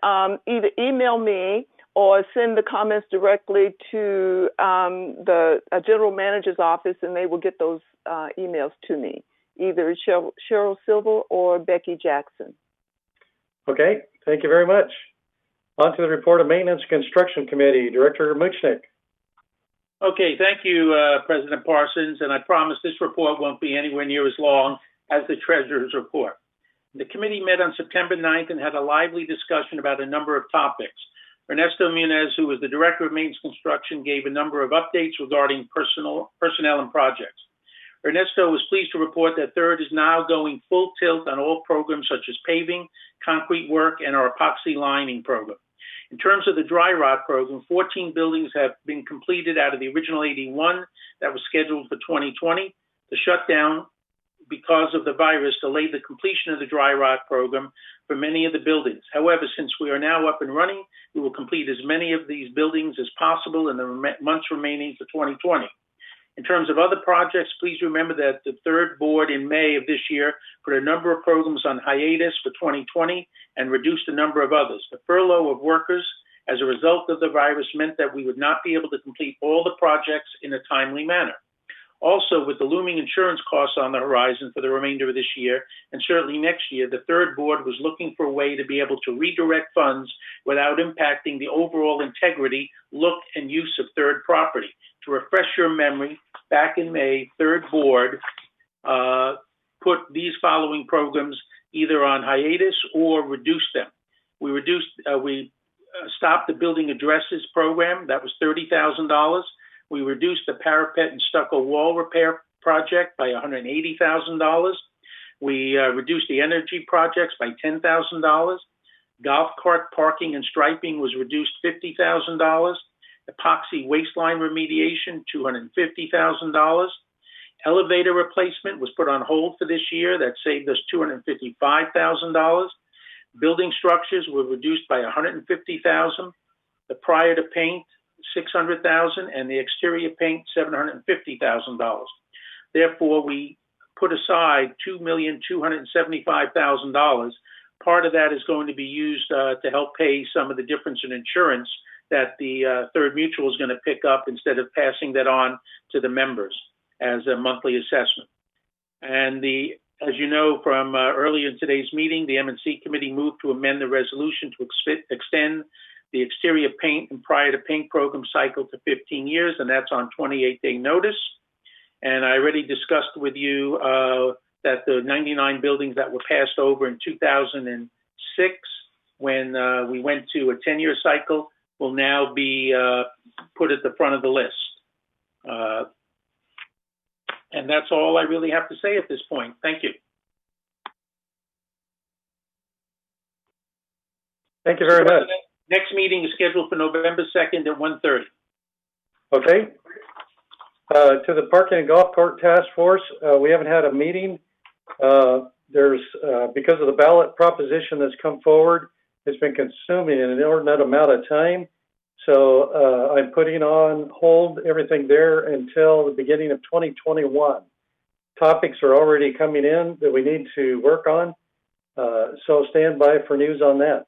B: either email me or send the comments directly to the general manager's office, and they will get those emails to me, either Cheryl Silver or Becky Jackson.
A: Okay, thank you very much. On to the report of Maintenance Construction Committee, Director Muchnick.
I: Okay, thank you, President Parsons, and I promise this report won't be anywhere near as long as the Treasurer's report. The committee met on September 9th and had a lively discussion about a number of topics. Ernesto Munez, who was the Director of Maintenance Construction, gave a number of updates regarding personnel and projects. Ernesto was pleased to report that Third is now going full tilt on all programs such as paving, concrete work, and our epoxy lining program. In terms of the dry rot program, 14 buildings have been completed out of the original 81 that was scheduled for 2020. The shutdown, because of the virus, delayed the completion of the dry rot program for many of the buildings. However, since we are now up and running, we will complete as many of these buildings as possible in the months remaining for 2020. In terms of other projects, please remember that the Third Board in May of this year put a number of programs on hiatus for 2020 and reduced a number of others. The furlough of workers as a result of the virus meant that we would not be able to complete all the projects in a timely manner. Also, with the looming insurance costs on the horizon for the remainder of this year, and certainly next year, the Third Board was looking for a way to be able to redirect funds without impacting the overall integrity, look, and use of Third property. To refresh your memory, back in May, Third Board put these following programs either on hiatus or reduced them. We stopped the building addresses program. That was $30,000. We reduced the parapet and stucco wall repair project by $180,000. We reduced the energy projects by $10,000. Golf cart parking and striping was reduced $50,000. Epoxy waistline remediation, $250,000. Elevator replacement was put on hold for this year. That saved us $255,000. Building structures were reduced by $150,000. The prior to paint, $600,000, and the exterior paint, $750,000. Therefore, we put aside $2,275,000. Part of that is going to be used to help pay some of the difference in insurance that the Third Mutual is going to pick up instead of passing that on to the members as a monthly assessment. And as you know from earlier in today's meeting, the M&C Committee moved to amend the resolution to extend the exterior paint and prior to paint program cycle to 15 years, and that's on 28-day notice. And I already discussed with you that the 99 buildings that were passed over in 2006, when we went to a 10-year cycle, will now be put at the front of the list. And that's all I really have to say at this point. Thank you.
A: Thank you very much.
I: Next meeting is scheduled for November 2nd at 1:30.
A: Okay. To the Parking and Golf Court Task Force, we haven't had a meeting. Because of the ballot proposition that's come forward, it's been consuming an inordinate amount of time. So I'm putting on hold everything there until the beginning of 2021. Topics are already coming in that we need to work on. So stand by for news on that.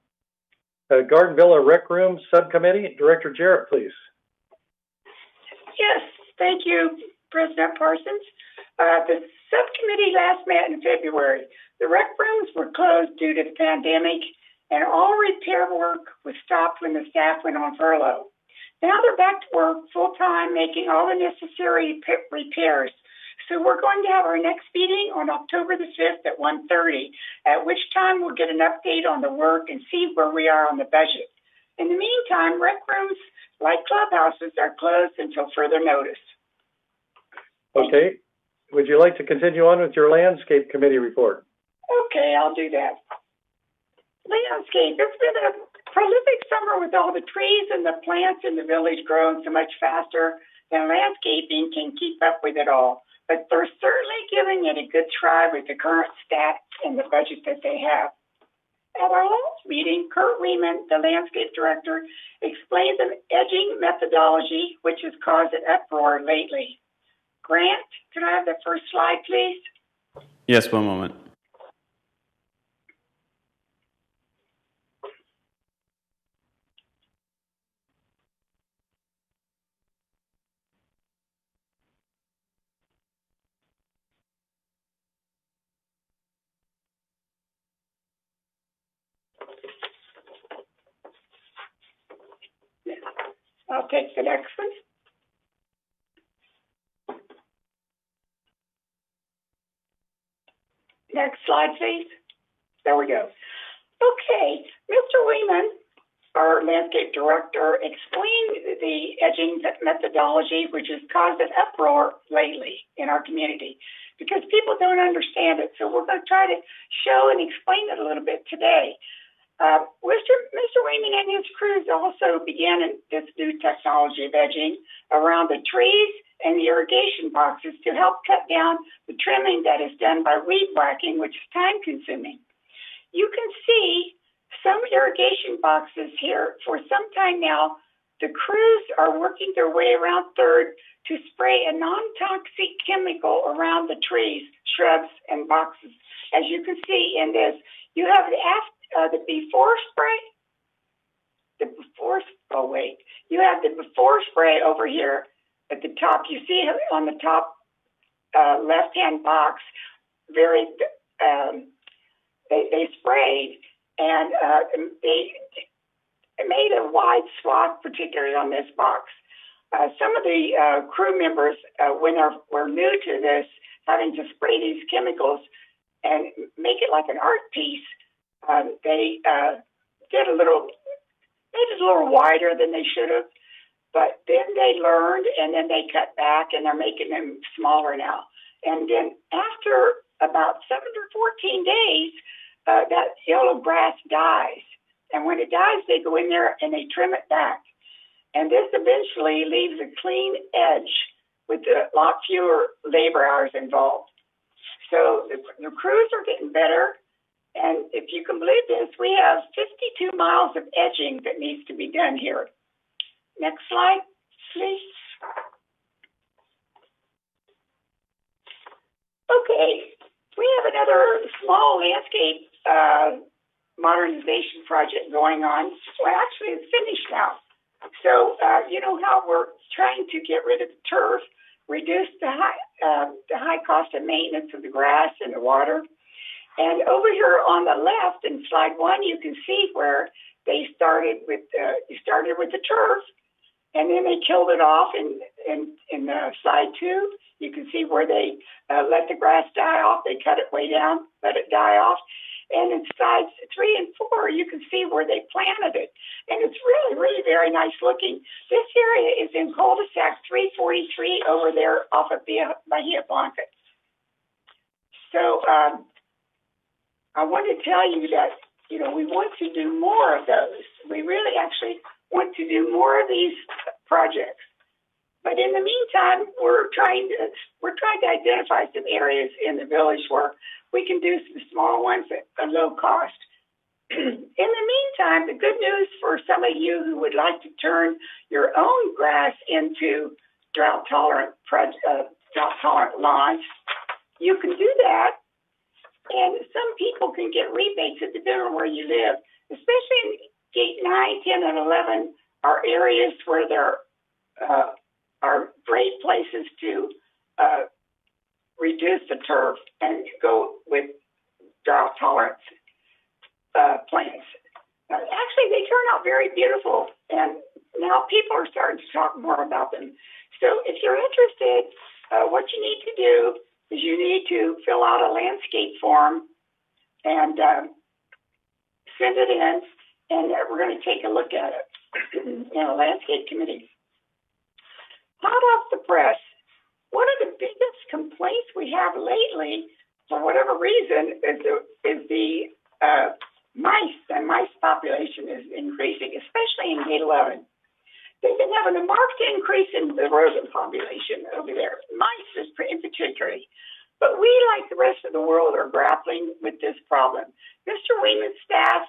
A: Garden Villa Rec Room Subcommittee, Director Jarrett, please.
D: Yes, thank you, President Parsons. The subcommittee last met in February. The rec rooms were closed due to the pandemic, and all repair work was stopped when the staff went on furlough. Now they're back to work full-time, making all the necessary repairs. So we're going to have our next meeting on October the 5th at 1:30, at which time we'll get an update on the work and see where we are on the budget. In the meantime, rec rooms, like clubhouses, are closed until further notice.
A: Okay. Would you like to continue on with your Landscape Committee report?
D: Okay, I'll do that. Landscape, it's been a prolific summer with all the trees and the plants in the village growing so much faster than landscaping can keep up with it all. But they're certainly giving it a good try with the current stats and the budget that they have. At our last meeting, Kurt Riemann, the landscape director, explained the edging methodology, which has caused an uproar lately. Grant, can I have the first slide, please?
K: Yes, one moment.
D: I'll take the next one. Next slide, please. There we go. Okay, Mr. Weeman, our landscape director, explained the edging methodology, which has caused an uproar lately in our community because people don't understand it. So we're going to try to show and explain it a little bit today. Mr. Weeman and his crews also began this new technology of edging around the trees and the irrigation boxes to help cut down the trimming that is done by weed whacking, which is time consuming. You can see some irrigation boxes here for some time now. The crews are working their way around third to spray a non-toxic chemical around the trees, shrubs, and boxes. As you can see in this, you have the before spray. You have the before spray over here at the top. You see on the top left-hand box, they sprayed and they made a wide swath, particularly on this box. Some of the crew members, when were new to this, having to spray these chemicals and make it like an art piece, they made it a little wider than they should have. But then they learned, and then they cut back, and they're making them smaller now. And then after about 7 or 14 days, that yellow grass dies. And when it dies, they go in there and they trim it back. And this eventually leaves a clean edge with a lot fewer labor hours involved. So the crews are getting better. And if you can believe this, we have 52 miles of edging that needs to be done here. Next slide, please. Okay, we have another small landscape modernization project going on. Well, actually, it's finished now. So, you know how we're trying to get rid of the turf, reduce the high cost of maintenance of the grass and the water. And over here on the left in slide 1, you can see where they started with the turf. and then they killed it off in side 2. You can see where they let the grass die off. They cut it way down, let it die off. And in sides 3 and 4, you can see where they planted it. And it's really, really very nice looking. This area is in cul-de-sac 343 over there off of Bahia Blanca. So I want to tell you that, you know, we want to do more of those. We really actually want to do more of these projects. But in the meantime, we're trying to identify some areas in the village where we can do some small ones at a low cost. In the meantime, the good news for some of you who would like to turn your own grass into drought-tolerant lawns, you can do that. And some people can get rebates depending on where you live, especially in gate 9, 10, and 11 are areas where there are great places to reduce the turf and go with drought tolerance plants. Actually, they turn out very beautiful, and now people are starting to talk more about them. So if you're interested, what you need to do is you need to fill out a landscape form and send it in, and we're going to take a look at it in a landscape committee. Hot off the press, one of the biggest complaints we have lately, for whatever reason, is the mice. The mice population is increasing, especially in gate 11. They've been having a marked increase in the rodent population over there. Mice is in particular. But we, like the rest of the world, are grappling with this problem. Mr. Weeman's staff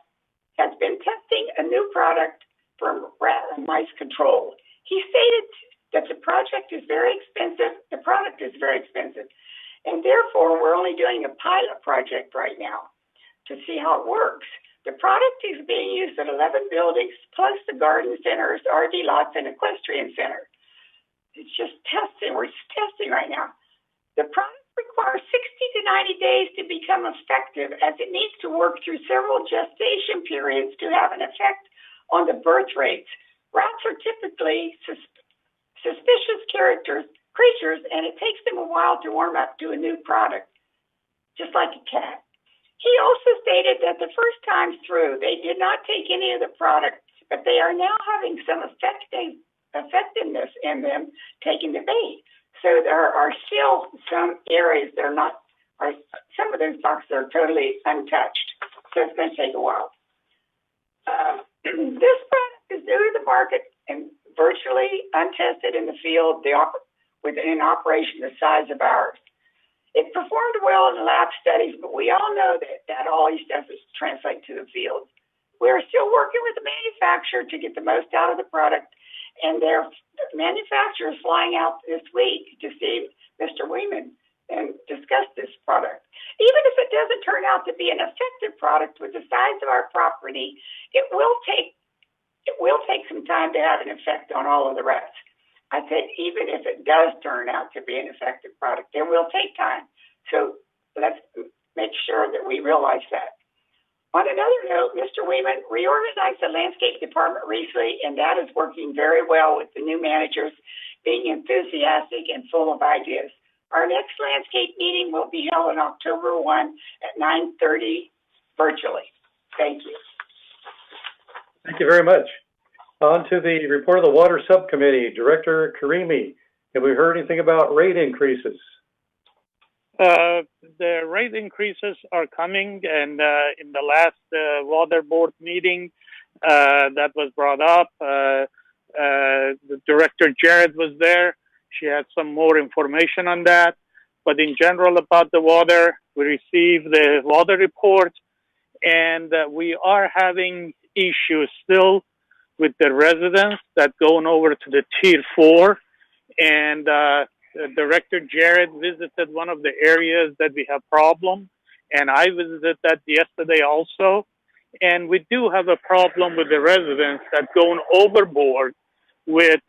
D: has been testing a new product for rat and mice control. He stated that the project is very expensive, the product is very expensive, and therefore we're only doing a pilot project right now to see how it works. The product is being used at 11 buildings, plus the garden centers, RV lots, and equestrian center. It's just testing, we're just testing right now. The product requires 60 to 90 days to become effective, as it needs to work through several gestation periods to have an effect on the birth rates. Rats are typically suspicious creatures, and it takes them a while to warm up to a new product, just like a cat. He also stated that the first time through, they did not take any of the products, but they are now having some effectiveness in them taking the bait. So there are still some areas that are not, some of those boxes are totally untouched. So it's going to take a while. This product is new to the market and virtually untested in the field with an operation the size of ours. It performed well in the lab studies, but we all know that always doesn't translate to the field. We're still working with the manufacturer to get the most out of the product, and their manufacturer is flying out this week to see Mr. Weeman and discuss this product. Even if it doesn't turn out to be an effective product with the size of our property, it will take some time to have an effect on all of the rest. I said, even if it does turn out to be an effective product, it will take time. So let's make sure that we realize that. On another note, Mr. Weeman reorganized the landscape department recently, and that is working very well with the new managers being enthusiastic and full of ideas. Our next landscape meeting will be held on October 1 at 9:30 virtually. Thank you.
A: Thank you very much. On to the report of the Water Subcommittee. Director Karimi, have we heard anything about rate increases?
E: The rate increases are coming, and in the last water board meeting, that was brought up. The Director Jared was there. She had some more information on that. But in general about the water, we received the water report, and we are having issues still with the residents that going over to the Tier 4. And Director Jared visited one of the areas that we have problem, and I visited that yesterday also. And we do have a problem with the residents that going overboard with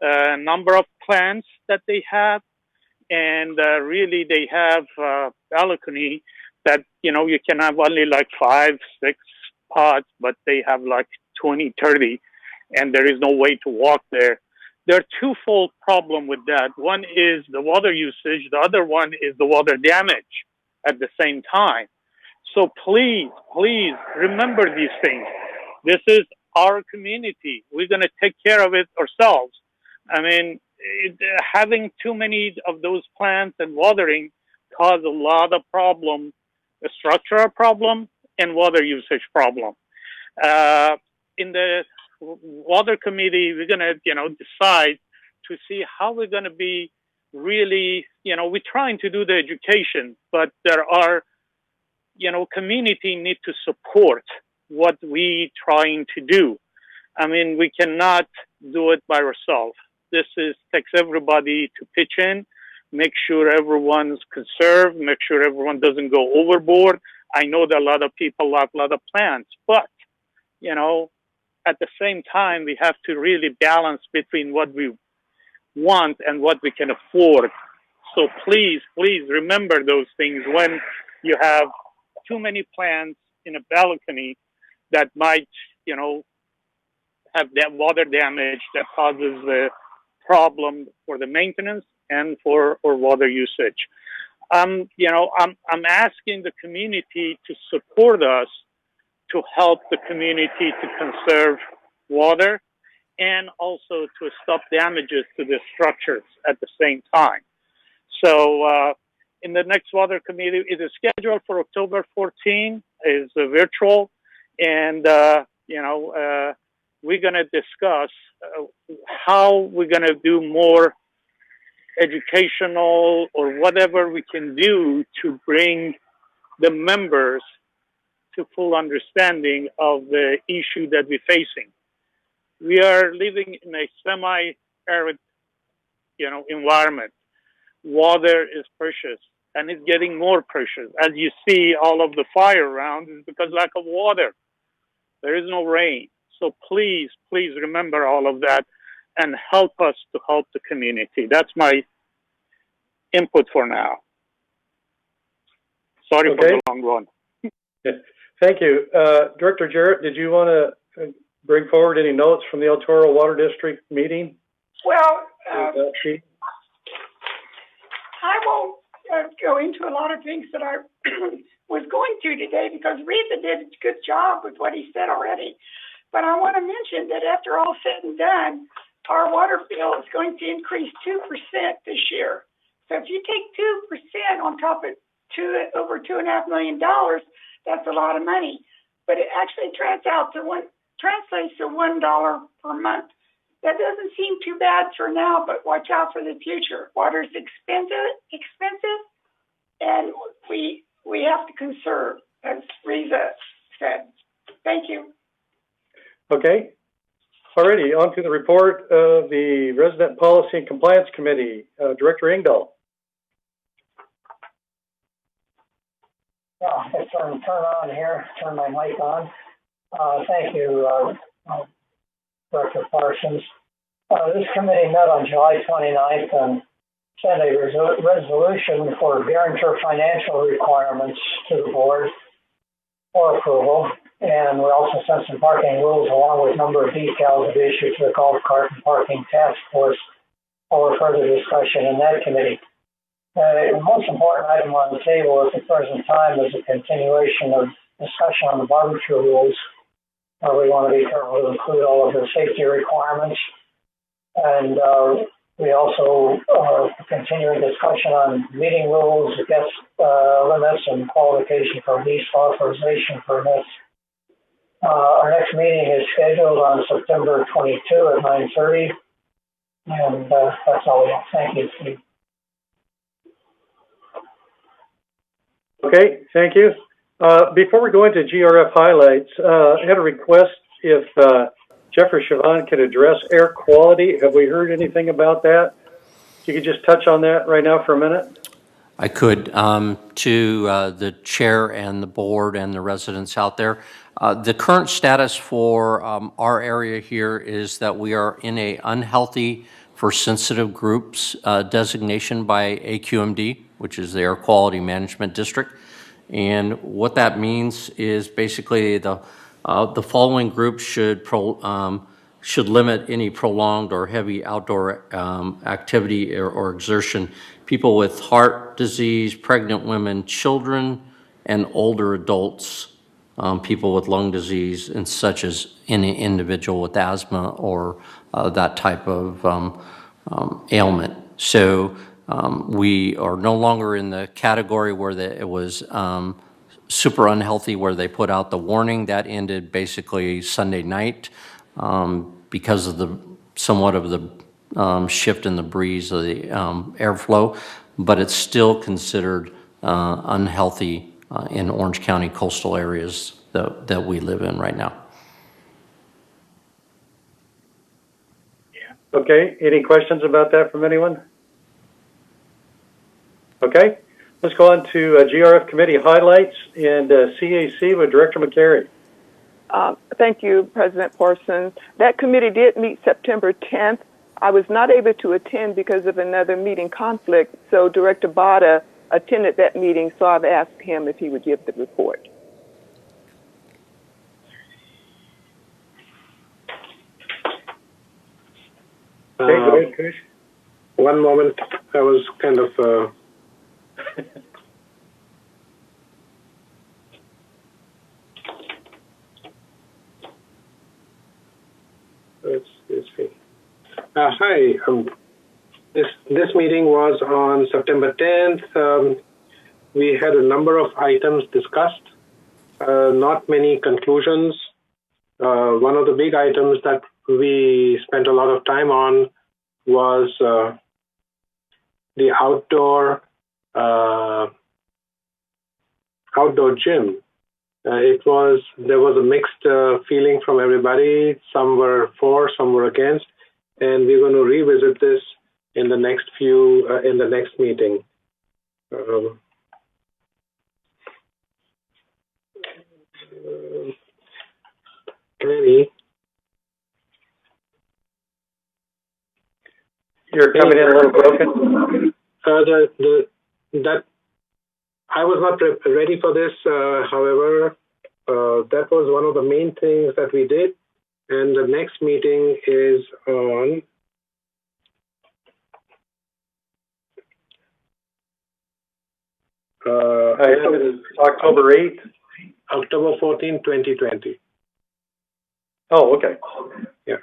E: a number of plants that they have. And really they have balcony that, you know, you can have only like 5, 6 pots, but they have like 20, 30, and there is no way to walk there. There are twofold problem with that. One is the water usage. The other one is the water damage at the same time. So please, please remember these things. This is our community. We're going to take care of it ourselves. I mean, having too many of those plants and watering cause a lot of problem, a structural problem and water usage problem. In the water committee, we're going to, decide to see how we're going to be really, we're trying to do the education, but there are, community need to support what we trying to do. I mean, we cannot do it by ourselves. This takes everybody to pitch in, make sure everyone's conserved, make sure everyone doesn't go overboard. I know that a lot of people have a lot of plants, but, at the same time, we have to really balance between what we want and what we can afford. So please, please remember those things when you have too many plants in a balcony that might, have that water damage that causes the problem for the maintenance and for water usage. I'm asking the community to support us to help the community to conserve water and also to stop damages to the structures at the same time. So in the next water committee, it is scheduled for October 14, is virtual, and we're going to discuss how we're going to do more educational or whatever we can do to bring the members to full understanding of the issue that we're facing. We are living in a semi-arid, environment. Water is precious, and it's getting more precious. As you see, all of the fire around is because lack of water. There is no rain. So please, please remember all of that and help us to help the community. That's my input for now. Sorry for the long run.
A: Thank you. Director Jarrett, did you want to bring forward any notes from the El Toro Water District meeting?
D: Well, I won't go into a lot of things that I was going to today because Reza did a good job with what he said already. But I want to mention that after all said and done, our water bill is going to increase 2% this year. So if you take 2% on top of over $2.5 million, that's a lot of money. But it actually translates to $1 per month. That doesn't seem too bad for now, but watch out for the future. Water's expensive, and we have to conserve, as Reza said. Thank you.
A: Okay. Alrighty, on to the report of the Resident Policy and Compliance Committee. Director Engdahl.
L: Oh, let's turn on here, turn my mic on. Thank you, Director Parsons. This committee met on July 29th and sent a resolution for guarantor financial requirements to the board for approval. And we also sent some parking rules along with a number of details of issues to the golf cart and parking task force for further discussion in that committee. The most important item on the table at the present time is a continuation of discussion on the barbecue rules. We want to be careful to include all of the safety requirements. And we also continuing discussion on meeting rules, guest limits, and qualification for lease authorization permits. Our next meeting is scheduled on September 22 at 9:30. And that's all we have. Thank you, Steve.
A: Okay, thank you. Before we go into GRF highlights, I had a request if Jeff or Siobhan could address air quality. Have we heard anything about that? You could just touch on that right now for a minute.
G: I could. To the chair and the board and the residents out there, the current status for our area here is that we are in a unhealthy for sensitive groups designation by AQMD, which is the Air Quality Management District. And what that means is basically the following groups should should limit any prolonged or heavy outdoor activity or exertion. People with heart disease, pregnant women, children, and older adults, people with lung disease, and such as any individual with asthma or that type of ailment. So we are no longer in the category where it was super unhealthy, where they put out the warning. That ended basically Sunday night because of the somewhat of the shift in the breeze of the airflow, but it's still considered unhealthy in Orange County coastal areas that we live in right now.
A: Okay, any questions about that from anyone? Okay, let's go on to GRF committee highlights and CAC with Director McCary.
B: Thank you, President Parsons. That committee did meet September 10th. I was not able to attend because of another meeting conflict, so Director Bada attended that meeting, so I've asked him if he would give the report.
A: Okay, go ahead, Kush.
C: One moment. I was kind of... Hi. This meeting was on September 10th. We had a number of items discussed, not many conclusions. One of the big items that we spent a lot of time on was the outdoor gym. There was a mixed feeling from everybody. Some were for, some were against, and we're going to revisit this in the next meeting. Annie,
A: you're coming in a little broken.
C: That I was not ready for this. However, that was one of the main things that we did. And the next meeting is on
A: October 8th?
C: October 14, 2020.
A: Oh, okay.
C: Yeah.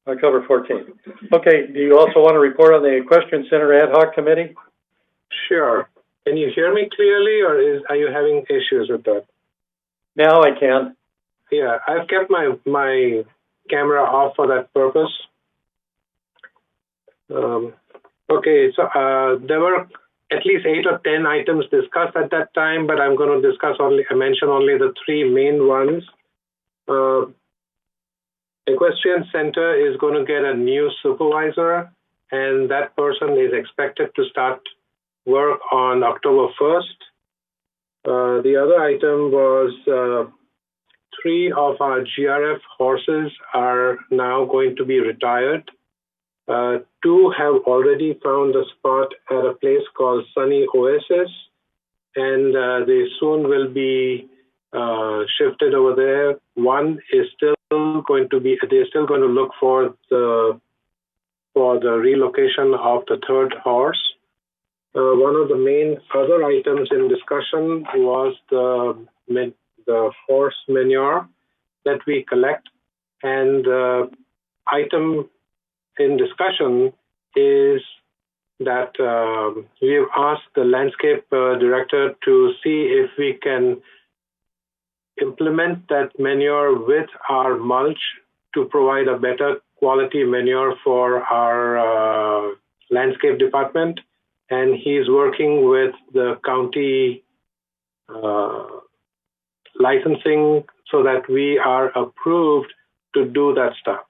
A: October 14th. Okay, do you also want to report on the Equestrian Center Ad Hoc Committee?
C: Sure. Can you hear me clearly, or are you having issues with that?
A: Now I can.
C: Yeah, I've kept my camera off for that purpose. Okay, so there were at least 8 or 10 items discussed at that time, but I'm going to mention only the 3 main ones. Equestrian Center is going to get a new supervisor, and that person is expected to start work on October 1st. The other item was 3 of our GRF horses are now going to be retired. 2 have already found a spot at a place called Sunny Oasis, and they soon will be shifted over there. One is they're still going to look for the relocation of the 3rd horse. One of the main other items in discussion was the horse manure that we collect, and item in discussion is that we've asked the landscape director to see if we can implement that manure with our mulch to provide a better quality manure for our landscape department. And he's working with the county licensing so that we are approved to do that stuff.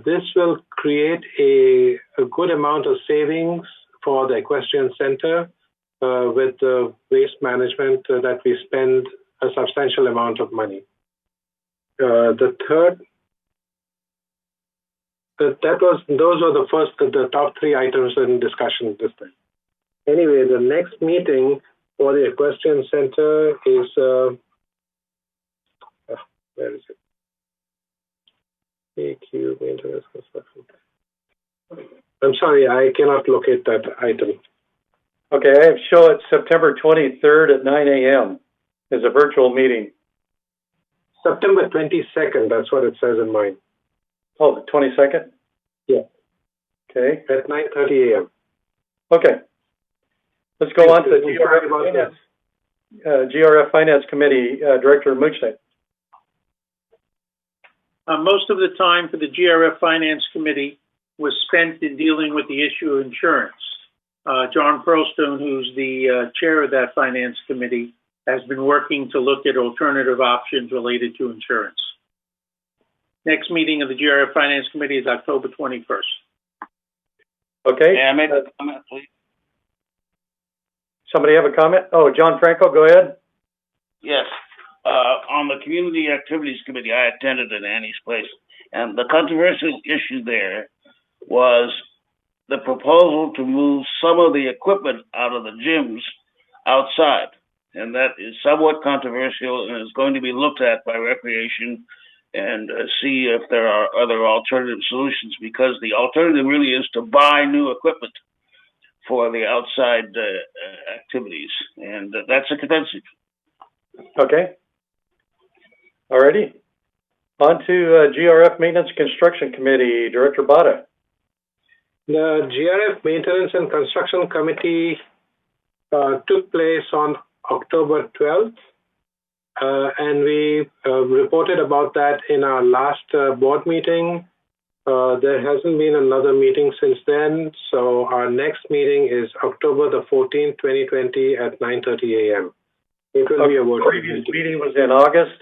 C: This will create a good amount of savings for the Equestrian Center with the waste management that we spend a substantial amount of money. The third, those were the top 3 items in discussion this time. Anyway, the next meeting for the Equestrian Center is, where is it? AQ maintenance construction. I'm sorry, I cannot locate that item.
A: Okay, I have show it September 23rd at 9 a.m. as a virtual meeting.
C: September 22nd, that's what it says in mine.
A: Oh, the 22nd?
C: Yeah.
A: Okay.
C: At 9:30 a.m.
A: Okay. Let's go on to the GRF Finance Committee, Director Muchnick.
I: Most of the time for the GRF Finance Committee was spent in dealing with the issue of insurance. John Pearlstone, who's the chair of that Finance Committee, has been working to look at alternative options related to insurance. Next meeting of the GRF Finance Committee is October 21st.
A: Okay.
M: May I make a comment, please?
A: Somebody have a comment? Oh, John Franco, go ahead.
M: Yes. On the Community Activities Committee, I attended at Annie's place, and the controversial issue there was the proposal to move some of the equipment out of the gyms outside. And that is somewhat controversial and is going to be looked at by Recreation and see if there are other alternative solutions, because the alternative really is to buy new equipment for the outside activities, and that's expensive.
A: Okay. Alrighty. On to GRF Maintenance Construction Committee, Director Bada.
C: The GRF Maintenance and Construction Committee took place on October 12th, and we reported about that in our last board meeting. There hasn't been another meeting since then, so our next meeting is October the 14th, 2020 at 9:30 a.m. It will be a virtual
A: previous meeting was in August?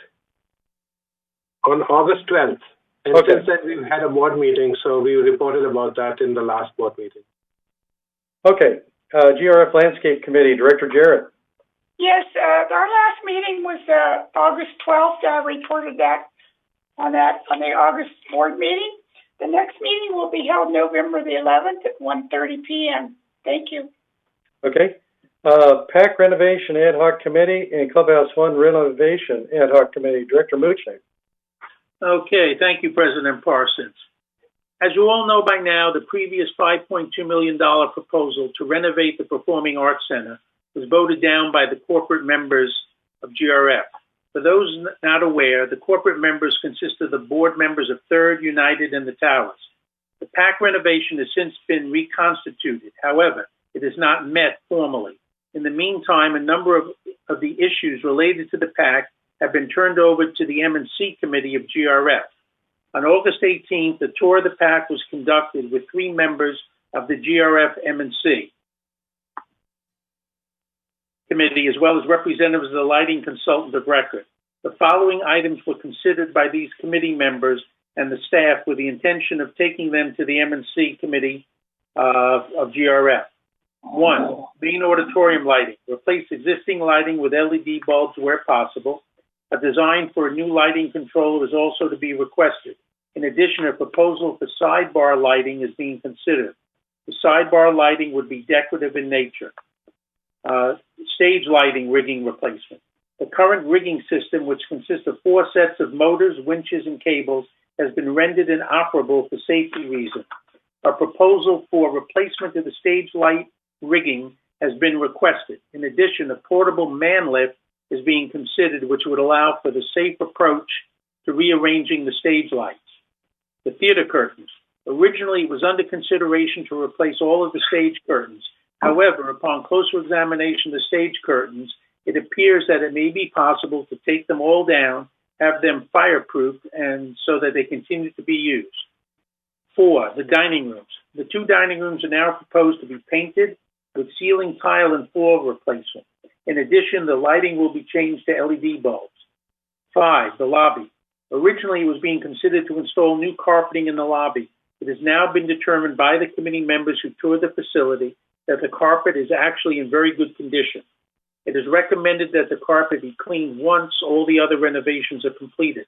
C: On August 12th. And
A: Okay.
C: since then, we've had a board meeting, so we reported about that in the last board meeting.
A: Okay. GRF Landscape Committee, Director Jarrett.
D: Yes, our last meeting was August 12th. I reported that on the August board meeting. The next meeting will be held November the 11th at 1:30 p.m. Thank you.
A: Okay. PAC Renovation Ad Hoc Committee and Clubhouse 1 Renovation Ad Hoc Committee, Director Muchnick.
I: Okay, thank you, President Parsons. As you all know by now, the previous $5.2 million proposal to renovate the Performing Arts Center was voted down by the corporate members of GRF. For those not aware, the corporate members consist of the board members of Third, United, and the Towers. The PAC renovation has since been reconstituted. However, it has not met formally. In the meantime, a number of the issues related to the PAC have been turned over to the M&C Committee of GRF. On August 18th, a tour of the PAC was conducted with 3 members of the GRF M&C Committee, as well as representatives of the lighting consultant of record. The following items were considered by these committee members and the staff with the intention of taking them to the M&C Committee of GRF. 1, main auditorium lighting. Replace existing lighting with LED bulbs where possible. A design for a new lighting controller is also to be requested. In addition, a proposal for sidebar lighting is being considered. The sidebar lighting would be decorative in nature. Stage lighting rigging replacement. The current rigging system, which consists of 4 sets of motors, winches, and cables, has been rendered inoperable for safety reasons. A proposal for replacement of the stage light rigging has been requested. In addition, a portable man lift is being considered, which would allow for the safe approach to rearranging the stage lights. The theater curtains. Originally, it was under consideration to replace all of the stage curtains. However, upon closer examination of the stage curtains, it appears that it may be possible to take them all down, have them fireproof, and so that they continue to be used. 4, the dining rooms. The 2 dining rooms are now proposed to be painted with ceiling tile and floor replacement. In addition, the lighting will be changed to LED bulbs. 5, the lobby. Originally, it was being considered to install new carpeting in the lobby. It has now been determined by the committee members who toured the facility that the carpet is actually in very good condition. It is recommended that the carpet be cleaned once all the other renovations are completed.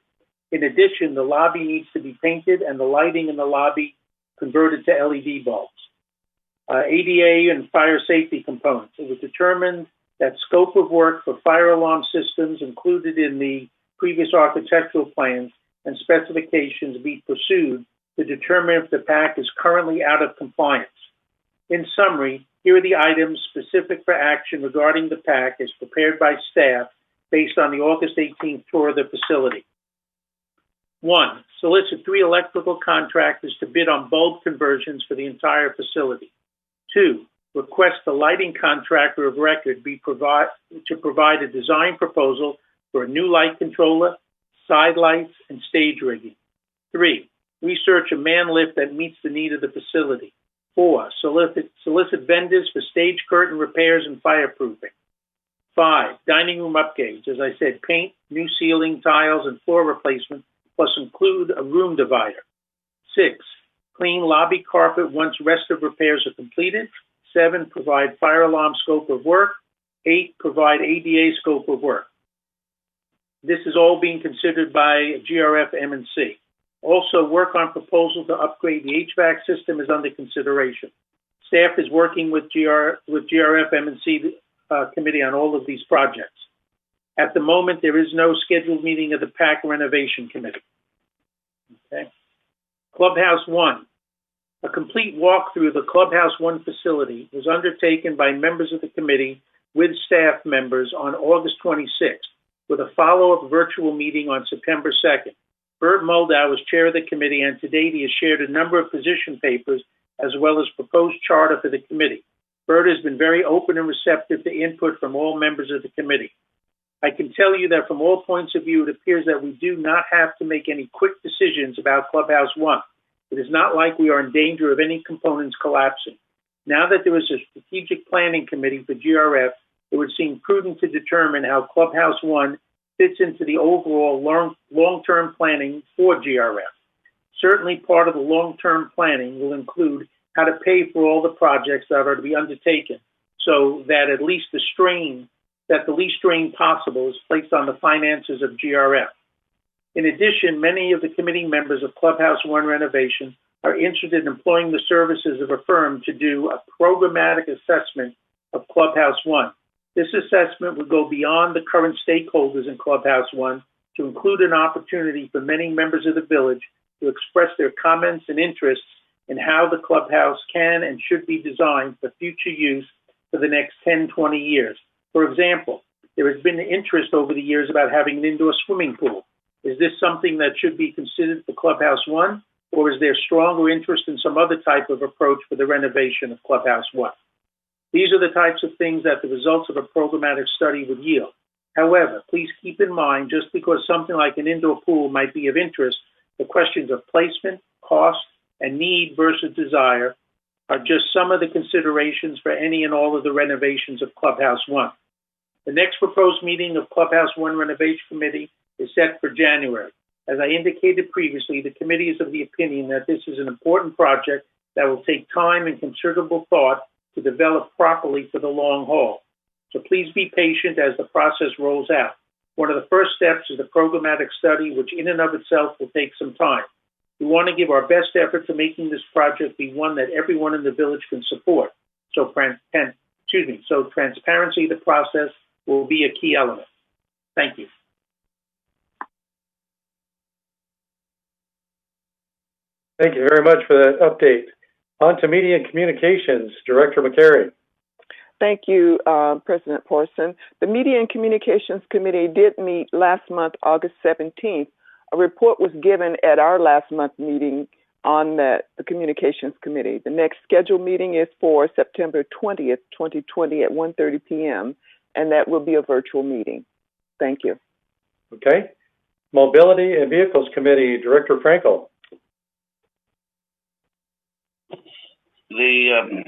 I: In addition, the lobby needs to be painted and the lighting in the lobby converted to LED bulbs. ADA and fire safety components. It was determined that scope of work for fire alarm systems included in the previous architectural plans and specifications be pursued pursued to determine if the PAC is currently out of compliance. In summary, here are the items specific for action regarding the PAC as prepared by staff based on the August 18th tour of the facility. 1. Solicit 3 electrical contractors to bid on bulb conversions for the entire facility. 2. Request the lighting contractor of record to provide a design proposal for a new light controller, side lights, and stage rigging. 3. Research a man lift that meets the need of the facility. 4. Solicit vendors for stage curtain repairs and fireproofing. 5. Dining room upgrades. As I said, paint, new ceiling, tiles, and floor replacement, plus include a room divider. 6. Clean lobby carpet once rest of repairs are completed. 7. Provide fire alarm scope of work. 8. Provide ADA scope of work. This is all being considered by GRF M&C. Also, work on proposal to upgrade the HVAC system is under consideration. Staff is working with GRF M&C committee on all of these projects. At the moment, there is no scheduled meeting of the PAC renovation committee. Okay. Clubhouse 1. A complete walkthrough of the Clubhouse 1 facility was undertaken by members of the committee with staff members on August 26th, with a follow-up virtual meeting on September 2nd. Bert Moldow is chair of the committee, and to date he has shared a number of position papers as well as proposed charter for the committee. Bert has been very open and receptive to input from all members of the committee. I can tell you that from all points of view, it appears that we do not have to make any quick decisions about Clubhouse 1. It is not like we are in danger of any components collapsing. Now that there is a strategic planning committee for GRF, it would seem prudent to determine how Clubhouse 1 fits into the overall long-term planning for GRF. Certainly part of the long-term planning will include how to pay for all the projects that are to be undertaken so that at least the least strain possible is placed on the finances of GRF. In addition, many of the committee members of Clubhouse 1 renovation are interested in employing the services of a firm to do a programmatic assessment of Clubhouse 1. This assessment would go beyond the current stakeholders in Clubhouse 1 to include an opportunity for many members of the village to express their comments and interests in how the clubhouse can and should be designed for future use for the next 10, 20 years. For example, there has been interest over the years about having an indoor swimming pool. Is this something that should be considered for Clubhouse 1, or is there stronger interest in some other type of approach for the renovation of Clubhouse 1? These are the types of things that the results of a programmatic study would yield. However, please keep in mind, just because something like an indoor pool might be of interest, the questions of placement, cost, and need versus desire are just some of the considerations for any and all of the renovations of Clubhouse 1. The next proposed meeting of Clubhouse 1 Renovation Committee is set for January. As I indicated previously, the committee is of the opinion that this is an important project that will take time and considerable thought to develop properly for the long haul. So please be patient as the process rolls out. One of the first steps is the programmatic study, which in and of itself will take some time. We want to give our best effort to making this project be one that everyone in the village can support. So transparency of the process will be a key element. Thank you.
A: Thank you very much for that update. On to Media and Communications, Director McCary.
B: Thank you, President Parson. The Media and Communications Committee did meet last month, August 17th. A report was given at our last month meeting on the Communications Committee. The next scheduled meeting is for September 20th, 2020 at 1:30 p.m., and that will be a virtual meeting. Thank you.
A: Okay. Mobility and Vehicles Committee, Director Frankel.
M: The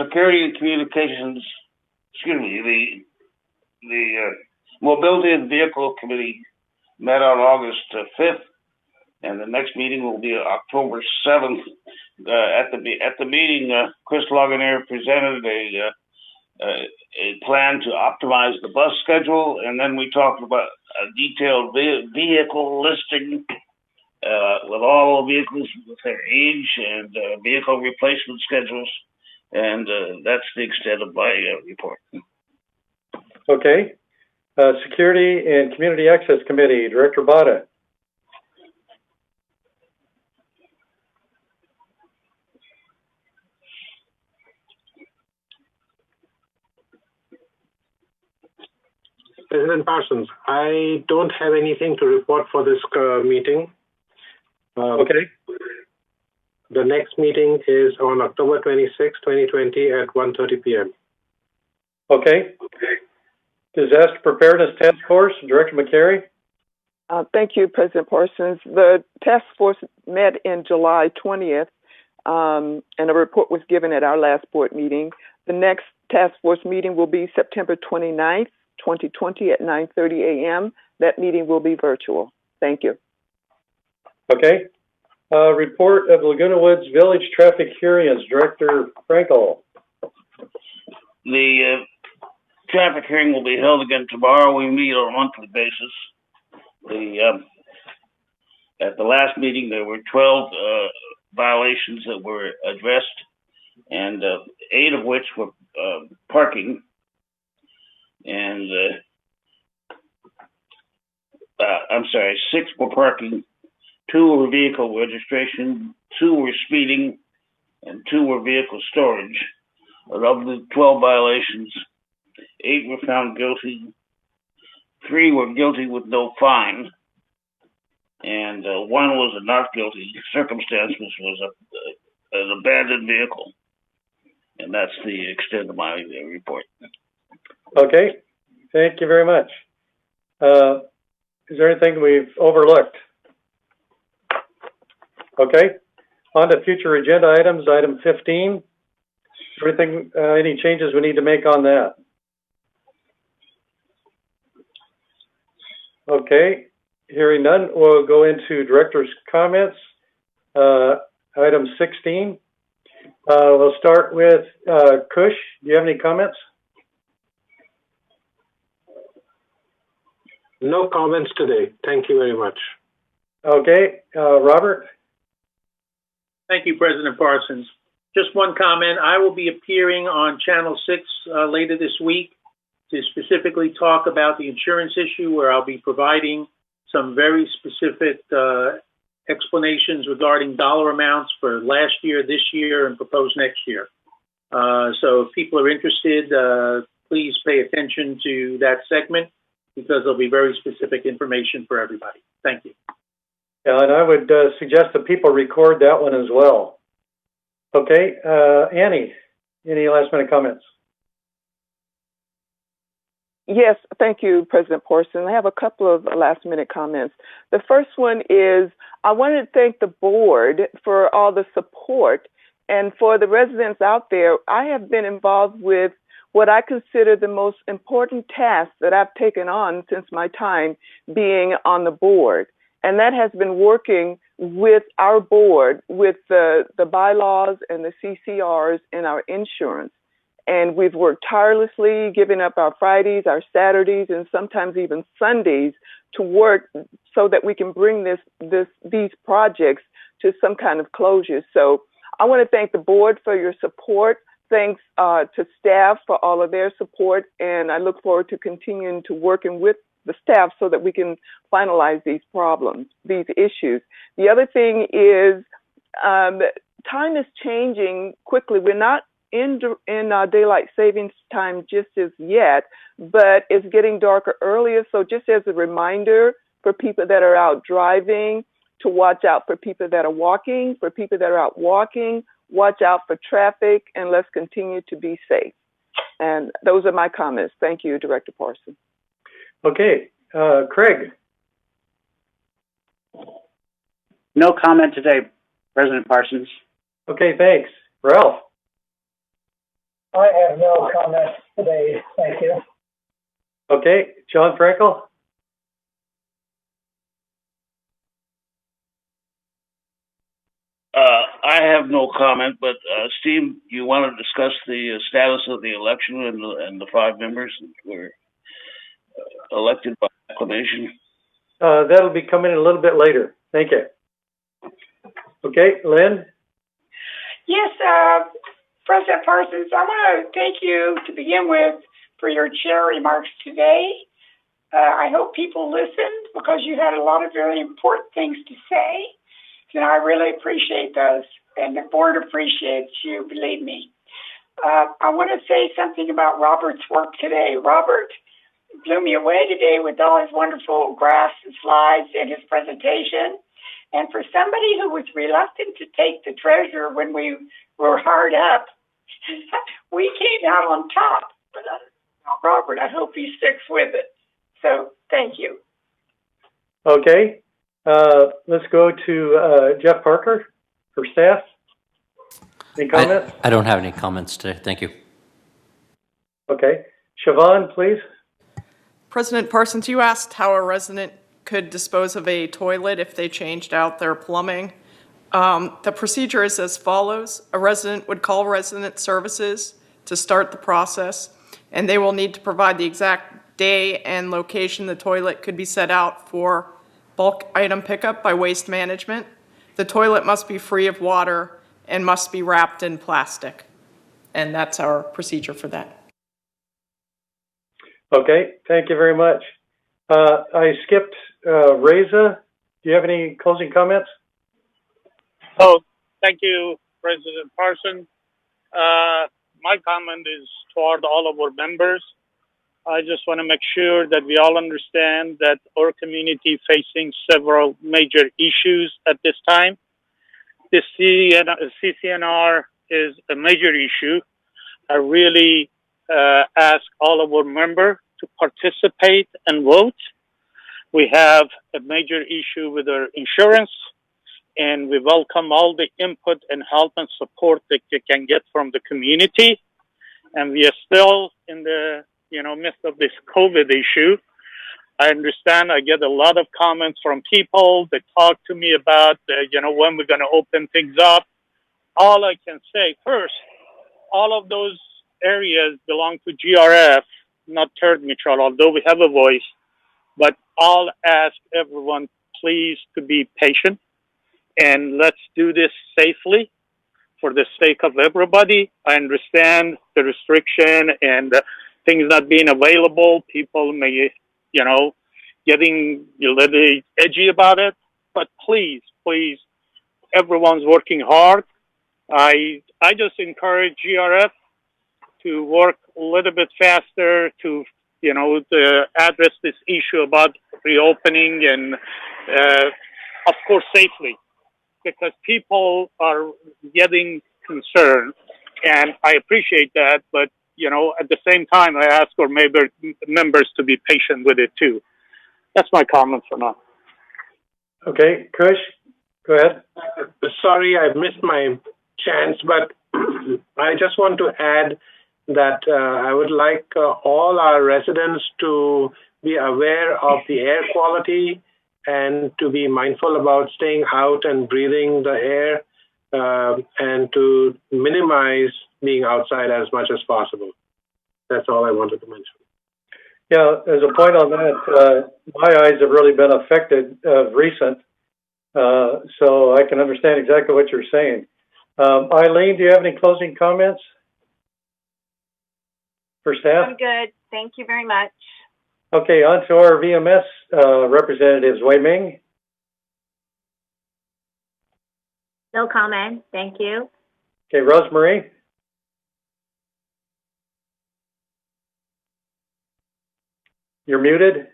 M: Security and Communications, the Mobility and Vehicle Committee met on August 5th, and the next meeting will be October 7th. At the meeting, Chris Laguna presented a plan to optimize the bus schedule, and then we talked about a detailed vehicle listing with all vehicles with their age and vehicle replacement schedules, and that's the extent of my report.
A: Okay. Security and Community Access Committee, Director Bada.
C: President Parsons, I don't have anything to report for this meeting.
A: Okay.
C: The next meeting is on October 26, 2020 at 1:30 p.m.
A: Okay. Disaster Preparedness Task Force, Director McCary.
B: Thank you, President Parsons. The task force met in July 20th, and a report was given at our last board meeting. The next task force meeting will be September 29th, 2020 at 9:30 a.m. That meeting will be virtual. Thank you.
A: Okay. Report of Laguna Woods Village traffic hearings, Director Frankel.
M: The traffic hearing will be held again tomorrow. We meet on a monthly basis. At the last meeting, there were 12 violations that were addressed, and 8 of which were parking, and 6 were parking, 2 were vehicle registration, 2 were speeding, and 2 were vehicle storage. And of the 12 violations, 8 were found guilty, 3 were guilty with no fine, and 1 was a not guilty circumstance, which was an abandoned vehicle. And that's the extent of my report.
A: Okay. Thank you very much. Is there anything we've overlooked? Okay. On to future agenda items, item 15. Anything, any changes we need to make on that? Okay. Hearing none, we'll go into director's comments. Item 16. We'll start with Kush. Do you have any comments?
C: No comments today. Thank you very much.
A: Okay. Robert?
I: Thank you, President Parsons. Just one comment. I will be appearing on Channel 6 later this week to specifically talk about the insurance issue, where I'll be providing some very specific explanations regarding dollar amounts for last year, this year, and proposed next year. So if people are interested, please pay attention to that segment, because there'll be very specific information for everybody. Thank you.
A: Yeah, and I would suggest that people record that one as well. Okay, Annie, any last minute comments?
B: Yes, thank you, President Parsons. I have a couple of last minute comments. The first one is I wanted to thank the board for all the support, and for the residents out there. I have been involved with what I consider the most important task that I've taken on since my time being on the board. And that has been working with our board, with the bylaws and the CCRs and our insurance. And we've worked tirelessly, giving up our Fridays, our Saturdays, and sometimes even Sundays to work so that we can bring these projects to some kind of closure. So I want to thank the board for your support. Thanks to staff for all of their support. And I look forward to continuing to working with the staff so that we can finalize these problems, these issues. The other thing is time is changing quickly. We're not in daylight savings time just as yet, but it's getting darker earlier. So just as a reminder for people that are out driving, to watch out for people that are walking, for people that are out walking, watch out for traffic, and let's continue to be safe. And those are my comments. Thank you, Director Parsons.
A: Okay, Craig.
N: No comment today, President Parsons.
A: Okay, thanks. Ralph.
L: I have no comments today. Thank you.
A: Okay, John Frankel.
M: I have no comment, but Steve, you want to discuss the status of the election and the 5 members that were elected by acclamation?
A: That'll be coming a little bit later. Thank you. Okay, Lynn?
D: Yes, President Parsons, I want to thank you to begin with for your chair remarks today. I hope people listened because you had a lot of very important things to say. And I really appreciate those, and the board appreciates you, believe me. I want to say something about Robert's work today. Robert blew me away today with all his wonderful graphs and slides and his presentation. And for somebody who was reluctant to take the treasure when we were hard up, we came out on top. But Robert, I hope he sticks with it. So thank you.
A: Okay. Let's go to Jeff Parker for staff. Any comments?
G: I don't have any comments today. Thank you.
A: Okay. Siobhan, please.
H: President Parsons, you asked how a resident could dispose of a toilet if they changed out their plumbing. The procedure is as follows. A resident would call resident services to start the process, and they will need to provide the exact day and location the toilet could be set out for bulk item pickup by waste management. The toilet must be free of water and must be wrapped in plastic. And that's our procedure for that.
A: Okay, thank you very much. I skipped Reza. Do you have any closing comments?
E: Oh, thank you, President Parsons. My comment is toward all of our members. I just want to make sure that we all understand that our community facing several major issues at this time. The CCNR is a major issue. I really ask all of our members to participate and vote. We have a major issue with our insurance, and we welcome all the input and help and support that you can get from the community. And we are still in the midst of this COVID issue. I understand I get a lot of comments from people that talk to me about, when we're going to open things up. All I can say first, all of those areas belong to GRF, not Third Mitchell, although we have a voice. But I'll ask everyone, please, to be patient and let's do this safely for the sake of everybody. I understand the restriction and things not being available. People may, getting a little edgy about it. But please, everyone's working hard. I just encourage GRF to work a little bit faster to address this issue about reopening and, of course, safely, because people are getting concerned, and I appreciate that. But at the same time, I ask our members to be patient with it too. That's my comment for now.
A: Okay, Kush, go ahead.
C: Sorry, I missed my chance, but I just want to add that I would like all our residents to be aware of the air quality and to be mindful about staying out and breathing the air and to minimize being outside as much as possible. That's all I wanted to mention.
A: Yeah, as a point on that, my eyes have really been affected recent, so I can understand exactly what you're saying. Eileen, do you have any closing comments for staff?
O: I'm good. Thank you very much.
A: Okay, on to our VMS representatives. Wei Ming?
O: No comment. Thank you.
A: Okay, Rosemarie? You're muted.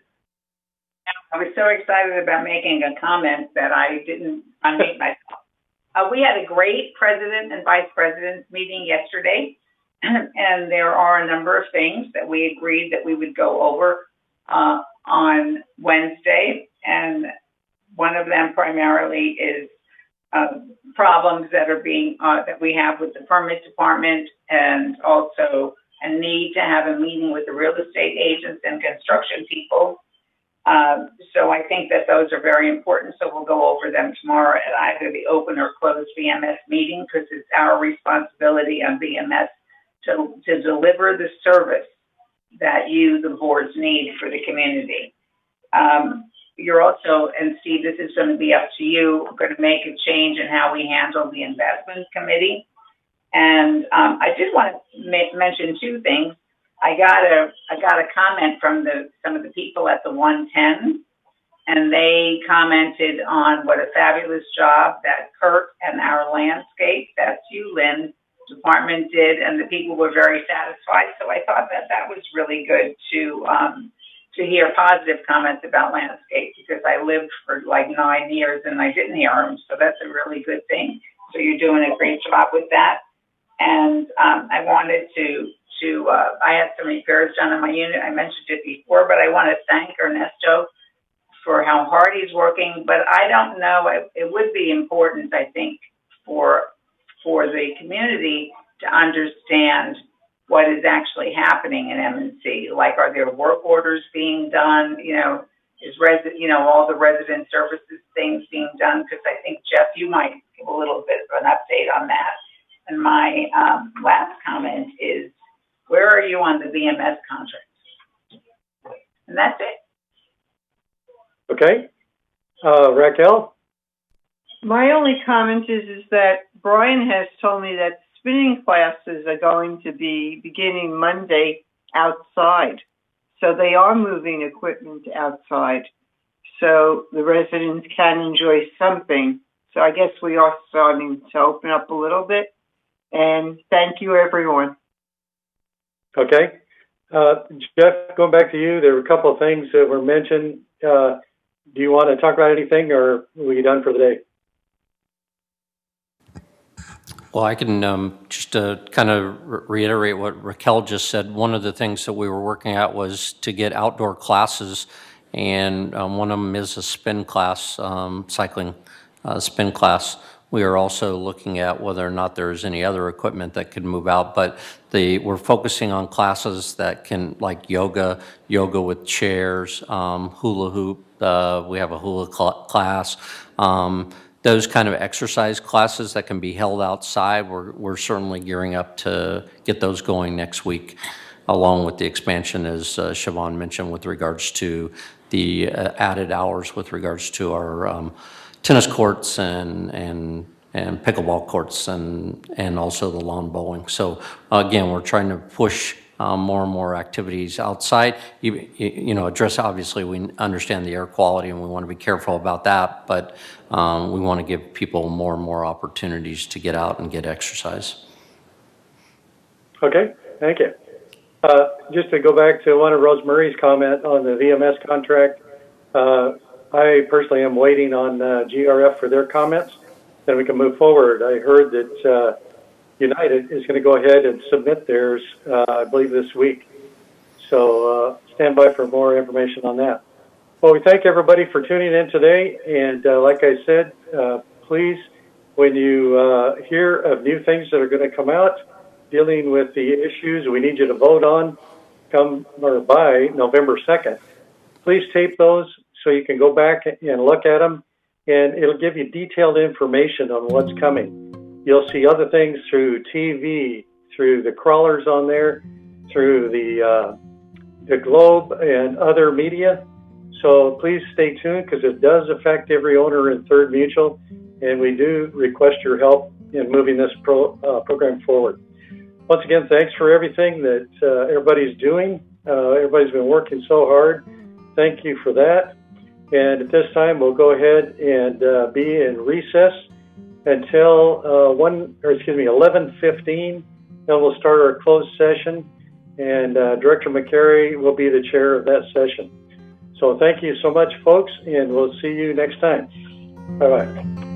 P: I was so excited about making a comment that I didn't unmute myself. We had a great president and vice president's meeting yesterday, and there are a number of things that we agreed that we would go over on Wednesday, and one of them primarily is problems that are being that we have with the permit department, and also a need to have a meeting with the real estate agents and construction people. So I think that those are very important. So we'll go over them tomorrow at either the open or closed VMS meeting, because it's our responsibility on VMS to deliver the service that you, the boards, need for the community. You're also, and Steve, this is going to be up to you, going to make a change in how we handle the investment committee. And I did want to mention two things. I got a comment from some of the people at the 110, and they commented on what a fabulous job that Kurt and our landscape, that's you, Lynn, department did, and the people were very satisfied. So I thought that was really good to to hear positive comments about landscape, because I lived for like 9 years and I didn't hear them. So that's a really good thing. So you're doing a great job with that. And I wanted I had some repairs done on my unit. I mentioned it before, but I want to thank Ernesto for how hard he's working. But I don't know, it would be important, I think, for the community to understand what is actually happening in M&C. Like, are there work orders being done? You know, all the resident services things being done? Because I think, Jeff, you might give a little bit of an update on that. And my last comment is, where are you on the VMS contract? And that's it.
A: Okay. Raquel?
Q: My only comment is that Brian has told me that spinning classes are going to be beginning Monday outside. So they are moving equipment outside. So the residents can enjoy something. So I guess we are starting to open up a little bit. And thank you, everyone.
A: Okay. Jeff, going back to you, there were a couple of things that were mentioned. Do you want to talk about anything, or are we done for the day?
G: Well, I can just kind of reiterate what Raquel just said. One of the things that we were working at was to get outdoor classes, and one of them is a spin class, cycling spin class. We are also looking at whether or not there's any other equipment that could move out, but we're focusing on classes that can, like yoga with chairs, hula hoop. We have a hula class. Those kind of exercise classes that can be held outside, we're certainly gearing up to get those going next week, along with the expansion, as Siobhan mentioned, with regards to the added hours with regards to our tennis courts and pickleball courts and also the lawn bowling. So again, we're trying to push more and more activities outside. You know, address, obviously we understand the air quality and we want to be careful about that, but we want to give people more and more opportunities to get out and get exercise.
A: Okay, thank you. Just to go back to one of Rosemary's comment on the VMS contract, I personally am waiting on GRF for their comments, then we can move forward. I heard that United is going to go ahead and submit theirs, I believe, this week. So stand by for more information on that. Well, we thank everybody for tuning in today. And like I said, please, when you hear of new things that are going to come out dealing with the issues we need you to vote on by November 2nd, please tape those so you can go back and look at them, and it'll give you detailed information on what's coming. You'll see other things through TV, through the crawlers on there, through the Globe and other media. So please stay tuned, because it does affect every owner in Third Mutual, and we do request your help in moving this program forward. Once again, thanks for everything that everybody's doing. Everybody's been working so hard. Thank you for that. And at this time, we'll go ahead and be in recess until 11:15. Then we'll start our closed session, and Director McCary will be the chair of that session. So thank you so much, folks, and we'll see you next time. Bye-bye.